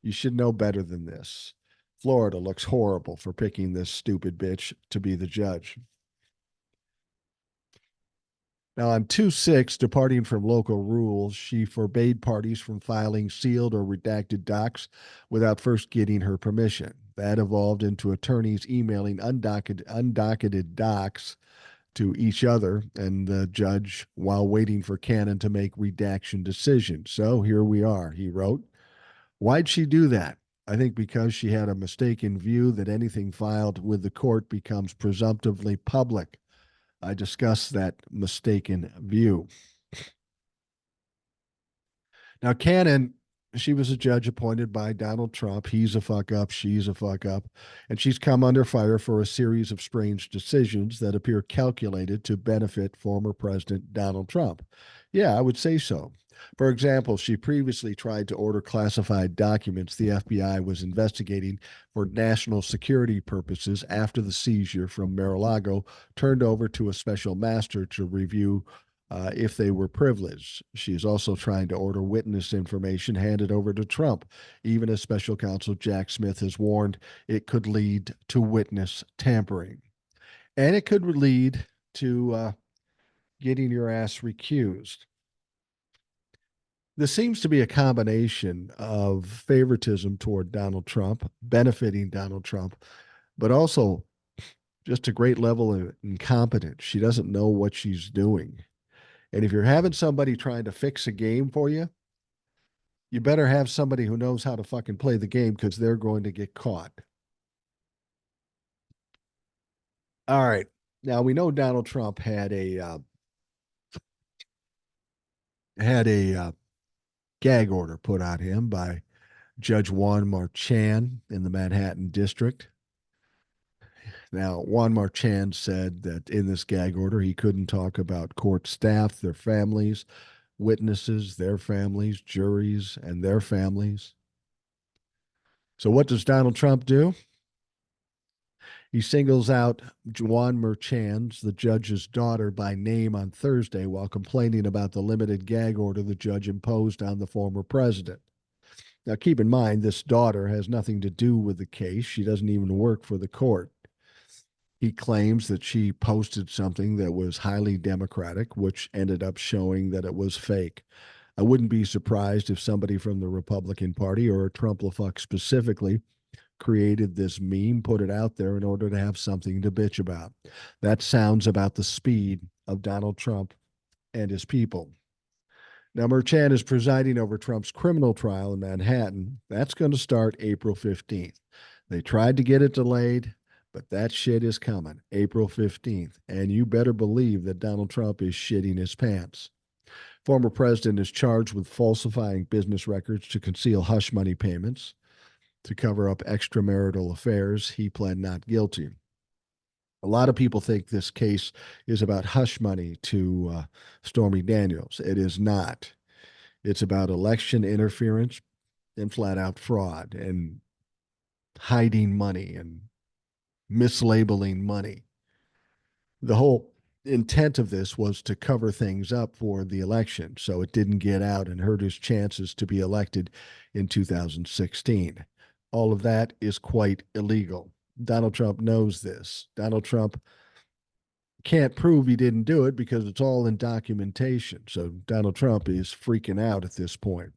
You should know better than this. Florida looks horrible for picking this stupid bitch to be the judge. Now, on 2/6, departing from local rules, she forbade parties from filing sealed or redacted docs without first getting her permission. That evolved into attorneys emailing undocketed docs to each other and the judge while waiting for Cannon to make redaction decisions. So here we are, he wrote. Why'd she do that? I think because she had a mistaken view that anything filed with the court becomes presumptively public. I discussed that mistaken view. Now, Cannon, she was a judge appointed by Donald Trump. He's a fuck up. She's a fuck up. And she's come under fire for a series of strange decisions that appear calculated to benefit former President Donald Trump. Yeah, I would say so. For example, she previously tried to order classified documents the FBI was investigating for national security purposes after the seizure from Mar-a-Lago turned over to a special master to review if they were privileged. She is also trying to order witness information handed over to Trump, even as special counsel Jack Smith has warned it could lead to witness tampering. And it could lead to getting your ass recused. This seems to be a combination of favoritism toward Donald Trump, benefiting Donald Trump, but also just a great level of incompetence. She doesn't know what she's doing. And if you're having somebody trying to fix a game for you, you better have somebody who knows how to fucking play the game because they're going to get caught. All right. Now we know Donald Trump had a gag order put on him by Judge Juan Marchand in the Manhattan District. Now, Juan Marchand said that in this gag order, he couldn't talk about court staff, their families, witnesses, their families, juries, and their families. So, what does Donald Trump do? He singles out Juan Marchand, the judge's daughter, by name on Thursday while complaining about the limited gag order the judge imposed on the former president. Now, keep in mind, this daughter has nothing to do with the case. She doesn't even work for the court. He claims that she posted something that was highly democratic, which ended up showing that it was fake. I wouldn't be surprised if somebody from the Republican Party or Trump-la-fuck specifically created this meme, put it out there in order to have something to bitch about. That sounds about the speed of Donald Trump and his people. Now, Merchan is presiding over Trump's criminal trial in Manhattan. That's going to start April 15th. They tried to get it delayed, but that shit is coming April 15th. And you better believe that Donald Trump is shitting his pants. Former president is charged with falsifying business records to conceal hush money payments to cover up extramarital affairs. He pled not guilty. A lot of people think this case is about hush money to Stormy Daniels. It is not. It's about election interference and flat out fraud and hiding money and mislabeling money. The whole intent of this was to cover things up for the election so it didn't get out and hurt his chances to be elected in 2016. All of that is quite illegal. Donald Trump knows this. Donald Trump can't prove he didn't do it because it's all in documentation. So Donald Trump is freaking out at this point.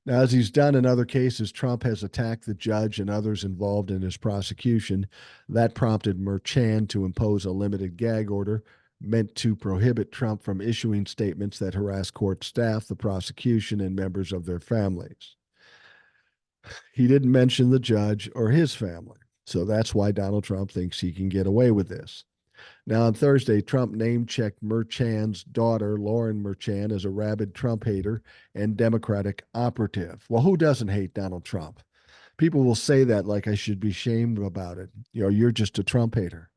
Now, as he's done in other cases, Trump has attacked the judge and others involved in his prosecution. That prompted Merchan to impose a limited gag order meant to prohibit Trump from issuing statements that harass court staff, the prosecution, and members of their families. He didn't mention the judge or his family. So that's why Donald Trump thinks he can get away with this. Now, on Thursday, Trump name checked Merchan's daughter, Lauren Merchan, as a rabid Trump hater and Democratic operative. Well, who doesn't hate Donald Trump? People will say that like I should be shamed about it. You're just a Trump hater.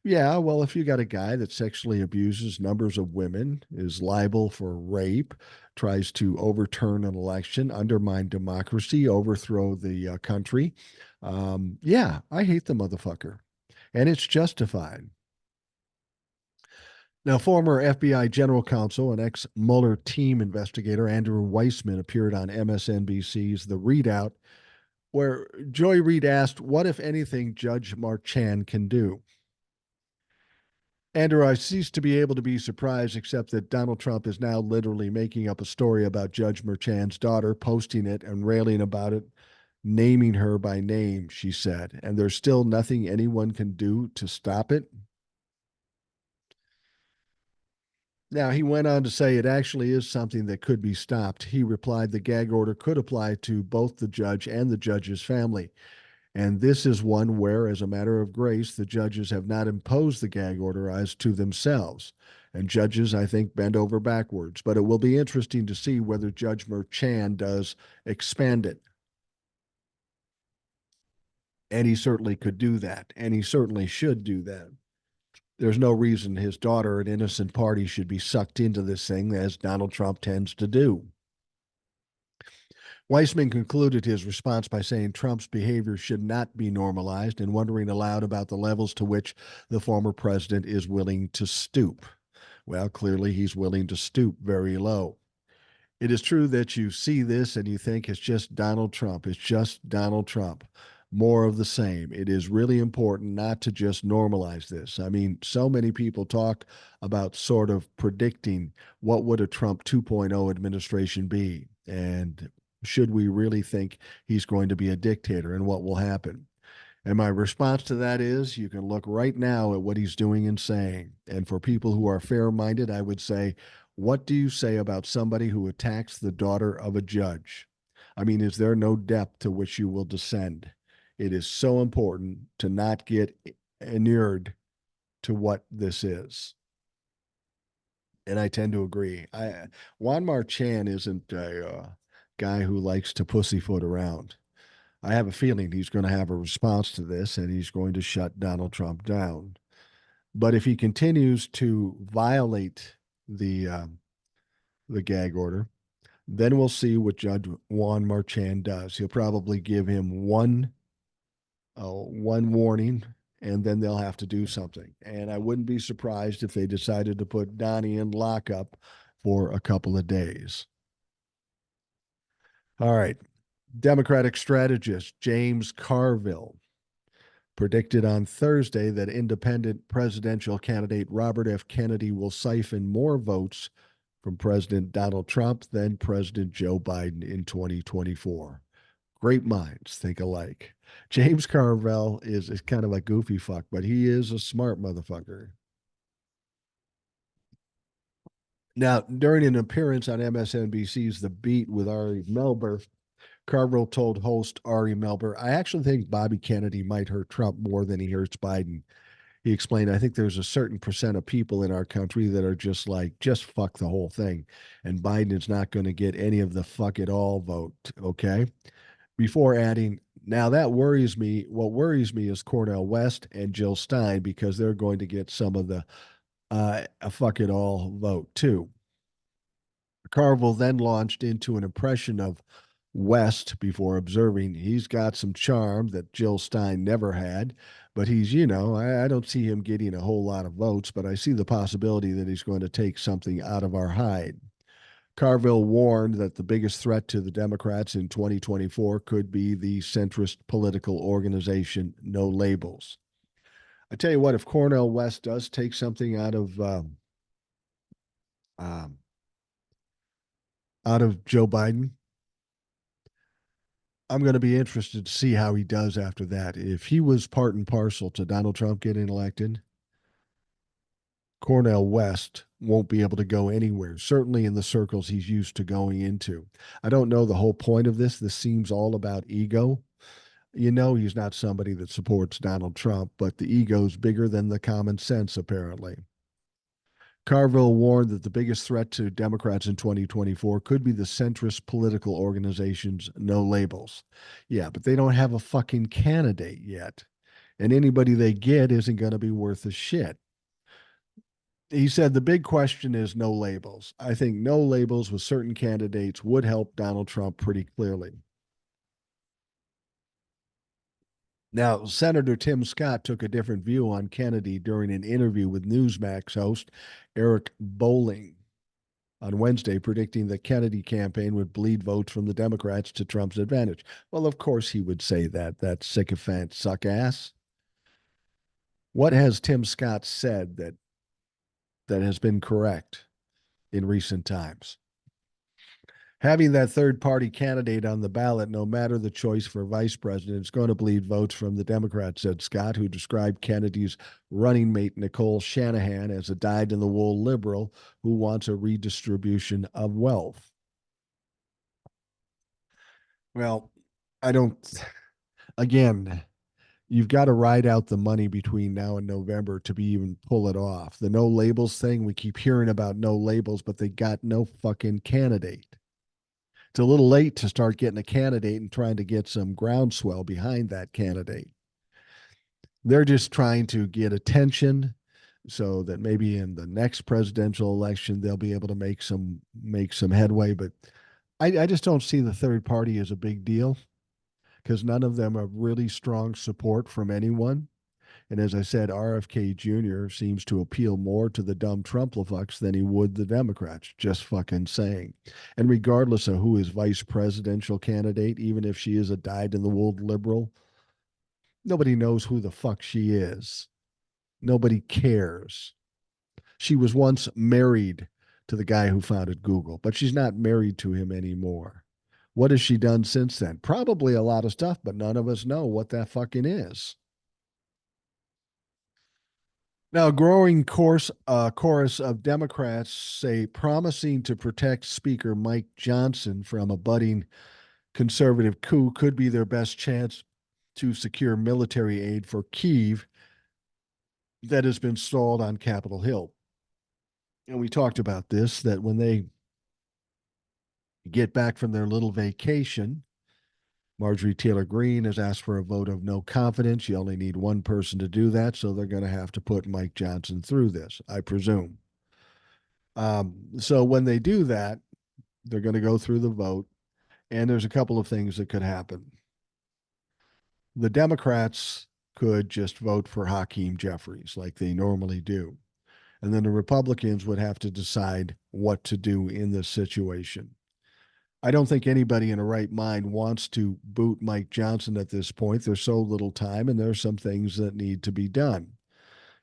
Yeah, well, if you got a guy that sexually abuses numbers of women, is liable for rape, tries to overturn an election, undermine democracy, overthrow the country, yeah, I hate the motherfucker. And it's justified. Now, former FBI general counsel and ex Mueller team investigator Andrew Weissman appeared on MSNBC's The Readout, where Joy Reid asked, what, if anything, Judge Marchand can do? Andrew, I cease to be able to be surprised, except that Donald Trump is now literally making up a story about Judge Merchan's daughter, posting it and railing about it, naming her by name, she said. And there's still nothing anyone can do to stop it. Now, he went on to say it actually is something that could be stopped. He replied the gag order could apply to both the judge and the judge's family. And this is one where, as a matter of grace, the judges have not imposed the gag order as to themselves. And judges, I think, bend over backwards. But it will be interesting to see whether Judge Merchan does expand it. And he certainly could do that. And he certainly should do that. There's no reason his daughter, an innocent party, should be sucked into this thing, as Donald Trump tends to do. Weissman concluded his response by saying Trump's behavior should not be normalized and wondering aloud about the levels to which the former president is willing to stoop. Well, clearly he's willing to stoop very low. It is true that you see this and you think it's just Donald Trump. It's just Donald Trump. More of the same. It is really important not to just normalize this. I mean, so many people talk about sort of predicting what would a Trump 2.0 administration be, and should we really think he's going to be a dictator, and what will happen. And my response to that is you can look right now at what he's doing and saying. And for people who are fair minded, I would say, what do you say about somebody who attacks the daughter of a judge? I mean, is there no depth to which you will descend? It is so important to not get inured to what this is. And I tend to agree. Juan Marchand isn't a guy who likes to pussyfoot around. I have a feeling he's going to have a response to this and he's going to shut Donald Trump down. But if he continues to violate the gag order, then we'll see what Judge Juan Marchand does. He'll probably give him one warning, and then they'll have to do something. And I wouldn't be surprised if they decided to put Donnie in lockup for a couple of days. All right. Democratic strategist James Carville predicted on Thursday that independent presidential candidate Robert F. Kennedy will siphon more votes from President Donald Trump than President Joe Biden in 2024. Great minds think alike. James Carville is kind of a goofy fuck, but he is a smart motherfucker. Now, during an appearance on MSNBC's The Beat with Ari Melber, Carville told host Ari Melber, I actually think Bobby Kennedy might hurt Trump more than he hurts Biden. He explained, I think there's a certain percent of people in our country that are just like, just fuck the whole thing. And Biden is not going to get any of the fuck it all vote. Okay. Before adding, now that worries me. What worries me is Cornel West and Jill Stein because they're going to get some of the a fuck it all vote too. Carville then launched into an impression of West before observing he's got some charm that Jill Stein never had, but I don't see him getting a whole lot of votes, but I see the possibility that he's going to take something out of our hide. Carville warned that the biggest threat to the Democrats in 2024 could be the centrist political organization No Labels. I tell you what, if Cornel West does take something um, out of Joe Biden, I'm going to be interested to see how he does after that. If he was part and parcel to Donald Trump getting elected, Cornel West won't be able to go anywhere, certainly in the circles he's used to going into. I don't know the whole point of this. This seems all about ego. He's not somebody that supports Donald Trump, but the ego's bigger than the common sense, apparently. Carville warned that the biggest threat to Democrats in 2024 could be the centrist political organizations No Labels. Yeah, but they don't have a fucking candidate yet. And anybody they get isn't going to be worth a shit. He said the big question is no labels. I think no labels with certain candidates would help Donald Trump pretty clearly. Now, Senator Tim Scott took a different view on Kennedy during an interview with Newsmax host Eric Bolling on Wednesday, predicting the Kennedy campaign would bleed votes from the Democrats to Trump's advantage. Well, of course he would say that sycophant suck ass. What has Tim Scott said that has been correct in recent times? Having that third party candidate on the ballot, no matter the choice for vice president, is going to bleed votes from the Democrats, said Scott, who described Kennedy's running mate, Nicole Shanahan, as a dyed in the wool liberal who wants a redistribution of wealth. Well, I don't, again, you've got to ride out the money between now and November to be even pull it off. The no labels thing, we keep hearing about no labels, but they got no fucking candidate. It's a little late to start getting a candidate and trying to get some groundswell behind that candidate. They're just trying to get attention. so that maybe in the next presidential election they'll be able to make some headway. But I just don't see the third party as a big deal because none of them have really strong support from anyone. And as I said, RFK Jr. seems to appeal more to the dumb Trump-fucks than he would the Democrats. Just fucking saying. And regardless of who is vice presidential candidate, even if she is a dyed-in-the-wool liberal, nobody knows who the fuck she is. Nobody cares. She was once married to the guy who founded Google, but she's not married to him anymore. What has she done since then? Probably a lot of stuff, but none of us know what that fucking is. Now, a growing chorus of Democrats say promising to protect Speaker Mike Johnson from a budding conservative coup could be their best chance to secure military aid for Kyiv that has been stalled on Capitol Hill. And we talked about this that when they get back from their little vacation, Marjorie Taylor Greene has asked for a vote of no confidence. You only need one person to do that, so they're going to have to put Mike Johnson through this, I presume. So when they do that, they're going to go through the vote, and there's a couple of things that could happen. The Democrats could just vote for Hakeem Jeffries like they normally do. And then the Republicans would have to decide what to do in this situation. I don't think anybody in a right mind wants to boot Mike Johnson at this point. There's so little time, and there are some things that need to be done.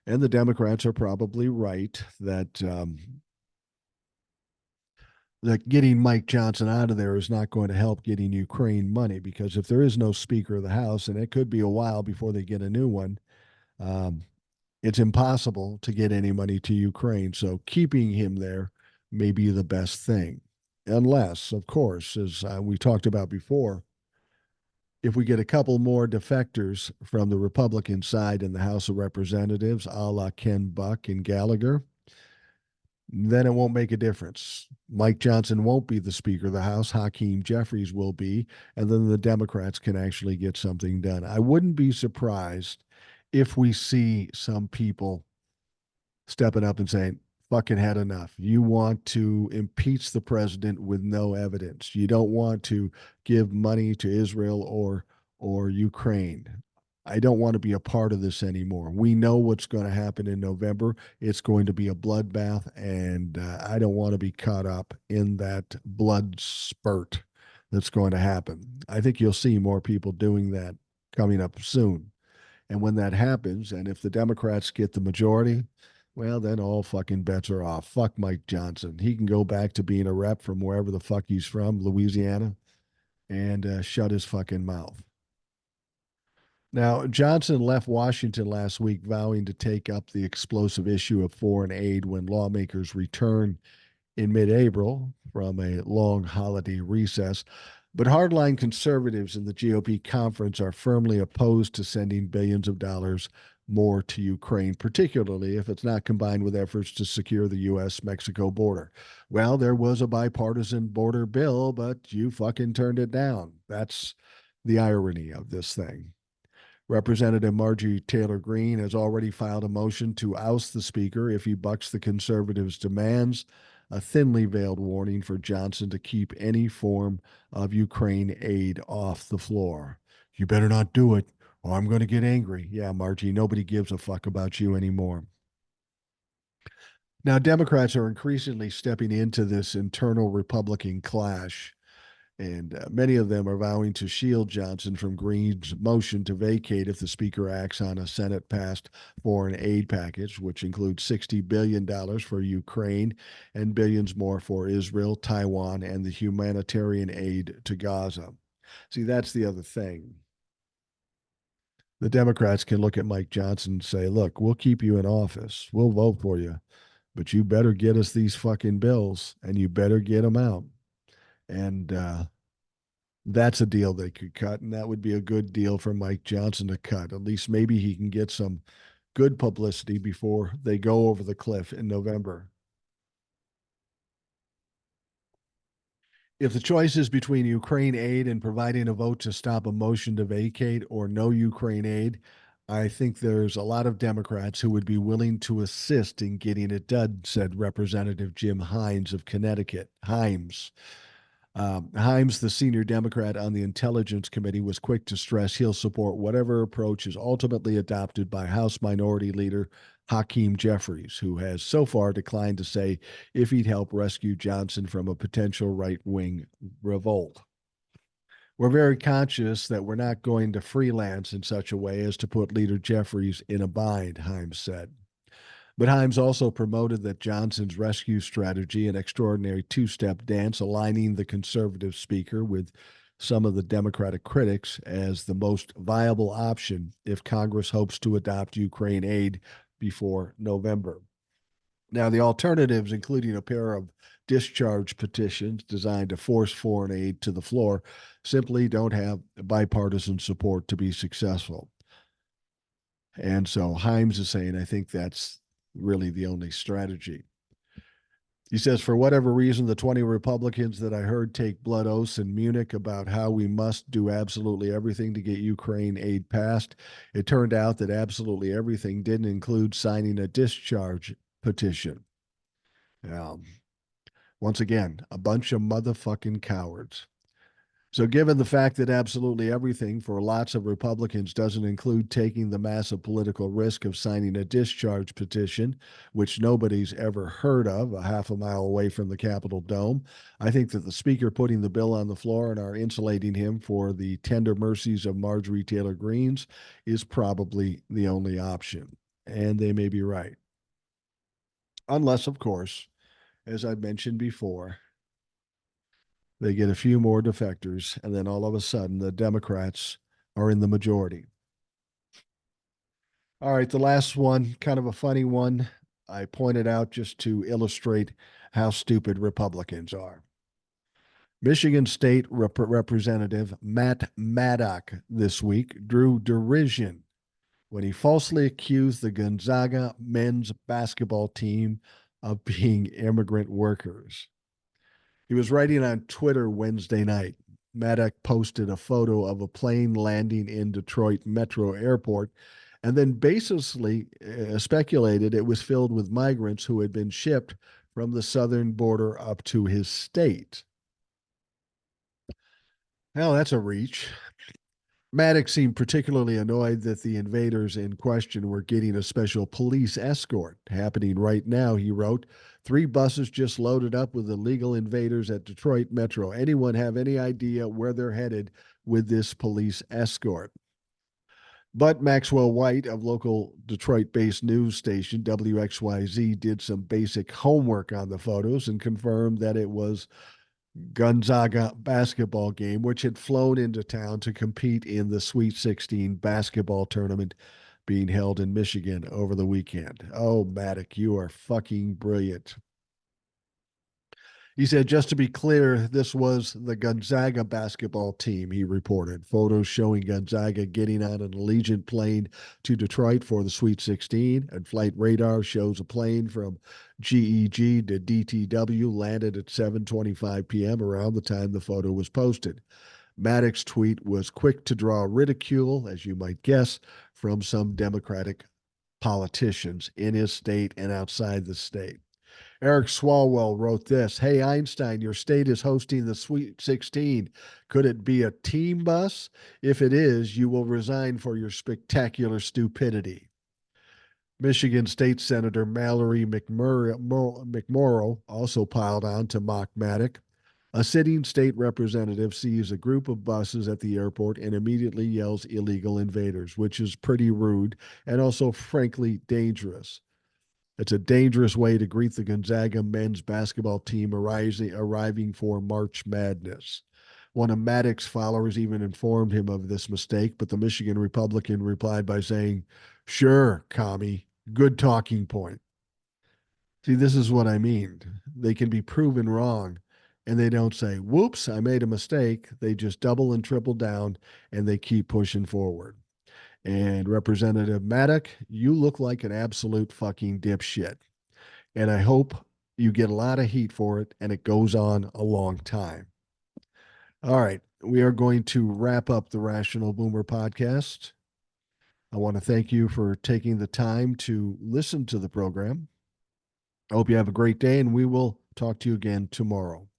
And the Democrats are probably right that getting Mike Johnson out of there is not going to help getting Ukraine money because if there is no Speaker of the House, and it could be a while before they get a new one, um, it's impossible to get any money to Ukraine. So keeping him there may be the best thing. Unless, of course, as we talked about before, if we get a couple more defectors from the Republican side in the House of Representatives, a la Ken Buck and Gallagher, then it won't make a difference. Mike Johnson won't be the Speaker of the House. Hakeem Jeffries will be, and then the Democrats can actually get something done. I wouldn't be surprised if we see some people stepping up and saying, fucking had enough. You want to impeach the president with no evidence. You don't want to give money to Israel or Ukraine. I don't want to be a part of this anymore. We know what's going to happen in November. It's going to be a bloodbath, and I don't want to be caught up in that blood spurt that's going to happen. I think you'll see more people doing that coming up soon. And when that happens, and if the Democrats get the majority, well, then all fucking bets are off. Fuck Mike Johnson. He can go back to being a rep from wherever the fuck he's from, Louisiana, and shut his fucking mouth. Now, Johnson left Washington last week vowing to take up the explosive issue of foreign aid when lawmakers return in mid April from a long holiday recess. But hardline conservatives in the GOP conference are firmly opposed to sending billions of dollars more to Ukraine, particularly if it's not combined with efforts to secure the U.S. Mexico border. Well, there was a bipartisan border bill, but you fucking turned it down. That's the irony of this thing. Representative Marjorie Taylor Greene has already filed a motion to oust the Speaker if he bucks the conservatives' demands, a thinly veiled warning for Johnson to keep any form of Ukraine aid off the floor. You better not do it, or I'm going to get angry. Yeah, Margie, nobody gives a fuck about you anymore. Now, Democrats are increasingly stepping into this internal Republican clash. And many of them are vowing to shield Johnson from Greene's motion to vacate if the Speaker acts on a Senate passed foreign aid package, which includes $60 billion for Ukraine and billions more for Israel, Taiwan, and the humanitarian aid to Gaza. See, that's the other thing. The Democrats can look at Mike Johnson and say, look, we'll keep you in office. We'll vote for you, but you better get us these fucking bills and you better get them out. And that's a deal they could cut, and that would be a good deal for Mike Johnson to cut. At least maybe he can get some good publicity before they go over the cliff in November. If the choice is between Ukraine aid and providing a vote to stop a motion to vacate or no Ukraine aid, I think there's a lot of Democrats who would be willing to assist in getting it done, said Representative Jim Himes of Connecticut. Himes, the senior Democrat on the Intelligence Committee, was quick to stress he'll support whatever approach is ultimately adopted by House Minority Leader Hakeem Jeffries, who has so far declined to say if he'd help rescue Johnson from a potential right wing revolt. We're very conscious that we're not going to freelance in such a way as to put Leader Jeffries in a bind, Himes said. But Himes also promoted that Johnson's rescue strategy, an extraordinary two step dance aligning the conservative speaker with some of the Democratic critics, as the most viable option if Congress hopes to adopt Ukraine aid before November. Now, the alternatives, including a pair of discharge petitions designed to force foreign aid to the floor, simply don't have bipartisan support to be successful. And so Himes is saying, I think that's really the only strategy. He says, for whatever reason, the 20 Republicans that I heard take blood oaths in Munich about how we must do absolutely everything to get Ukraine aid passed, it turned out that absolutely everything didn't include signing a discharge petition. Um, Once again, a bunch of motherfucking cowards. So, given the fact that absolutely everything for lots of Republicans doesn't include taking the massive political risk of signing a discharge petition, which nobody's ever heard of a half a mile away from the Capitol dome, I think that the Speaker putting the bill on the floor and are insulating him for the tender mercies of Marjorie Taylor Greene is probably the only option. And they may be right. Unless, of course, as I've mentioned before, they get a few more defectors, and then all of a sudden the Democrats are in the majority. All right, the last one, kind of a funny one. I pointed out just to illustrate how stupid Republicans are. Michigan State Representative Matt Maddock this week drew derision when he falsely accused the Gonzaga men's basketball team of being immigrant workers. He was writing on Twitter Wednesday night. Maddock posted a photo of a plane landing in Detroit Metro Airport and then basically speculated it was filled with migrants who had been shipped from the southern border up to his state. Now, that's a reach. Maddox seemed particularly annoyed that the invaders in question were getting a special police escort. Happening right now, he wrote. 3 buses just loaded up with illegal invaders at Detroit Metro. Anyone have any idea where they're headed with this police escort? But Maxwell White of local Detroit based news station WXYZ did some basic homework on the photos and confirmed that it was Gonzaga basketball game, which had flown into town to compete in the Sweet 16 basketball tournament being held in Michigan over the weekend. Oh, Maddock, you are fucking brilliant. He said, just to be clear, this was the Gonzaga basketball team, he reported. Photos showing Gonzaga getting on an Allegiant plane to Detroit for the Sweet 16, and flight radar shows a plane from GEG to DTW landed at 7:25 p.m. around the time the photo was posted. Maddox's tweet was quick to draw ridicule, as you might guess, from some Democratic politicians in his state and outside the state. Eric Swalwell wrote this. Hey, Einstein, your state is hosting the Sweet 16. Could it be a team bus? If it is, you will resign for your spectacular stupidity. Michigan State Senator Mallory McMorrow also piled on to mock Maddock. A sitting state representative sees a group of buses at the airport and immediately yells illegal invaders, which is pretty rude and also frankly dangerous. It's a dangerous way to greet the Gonzaga men's basketball team arriving for March Madness. One of Maddox's followers even informed him of this mistake, but the Michigan Republican replied by saying, sure, commie, good talking point. See, this is what I mean. They can be proven wrong, and they don't say, whoops, I made a mistake. They just double and triple down, and they keep pushing forward. And Representative Maddock, you look like an absolute fucking dipshit. And I hope you get a lot of heat for it and it goes on a long time. All right. We are going to wrap up the Rational Boomer podcast. I want to thank you for taking the time to listen to the program. I hope you have a great day, and we will talk to you again tomorrow.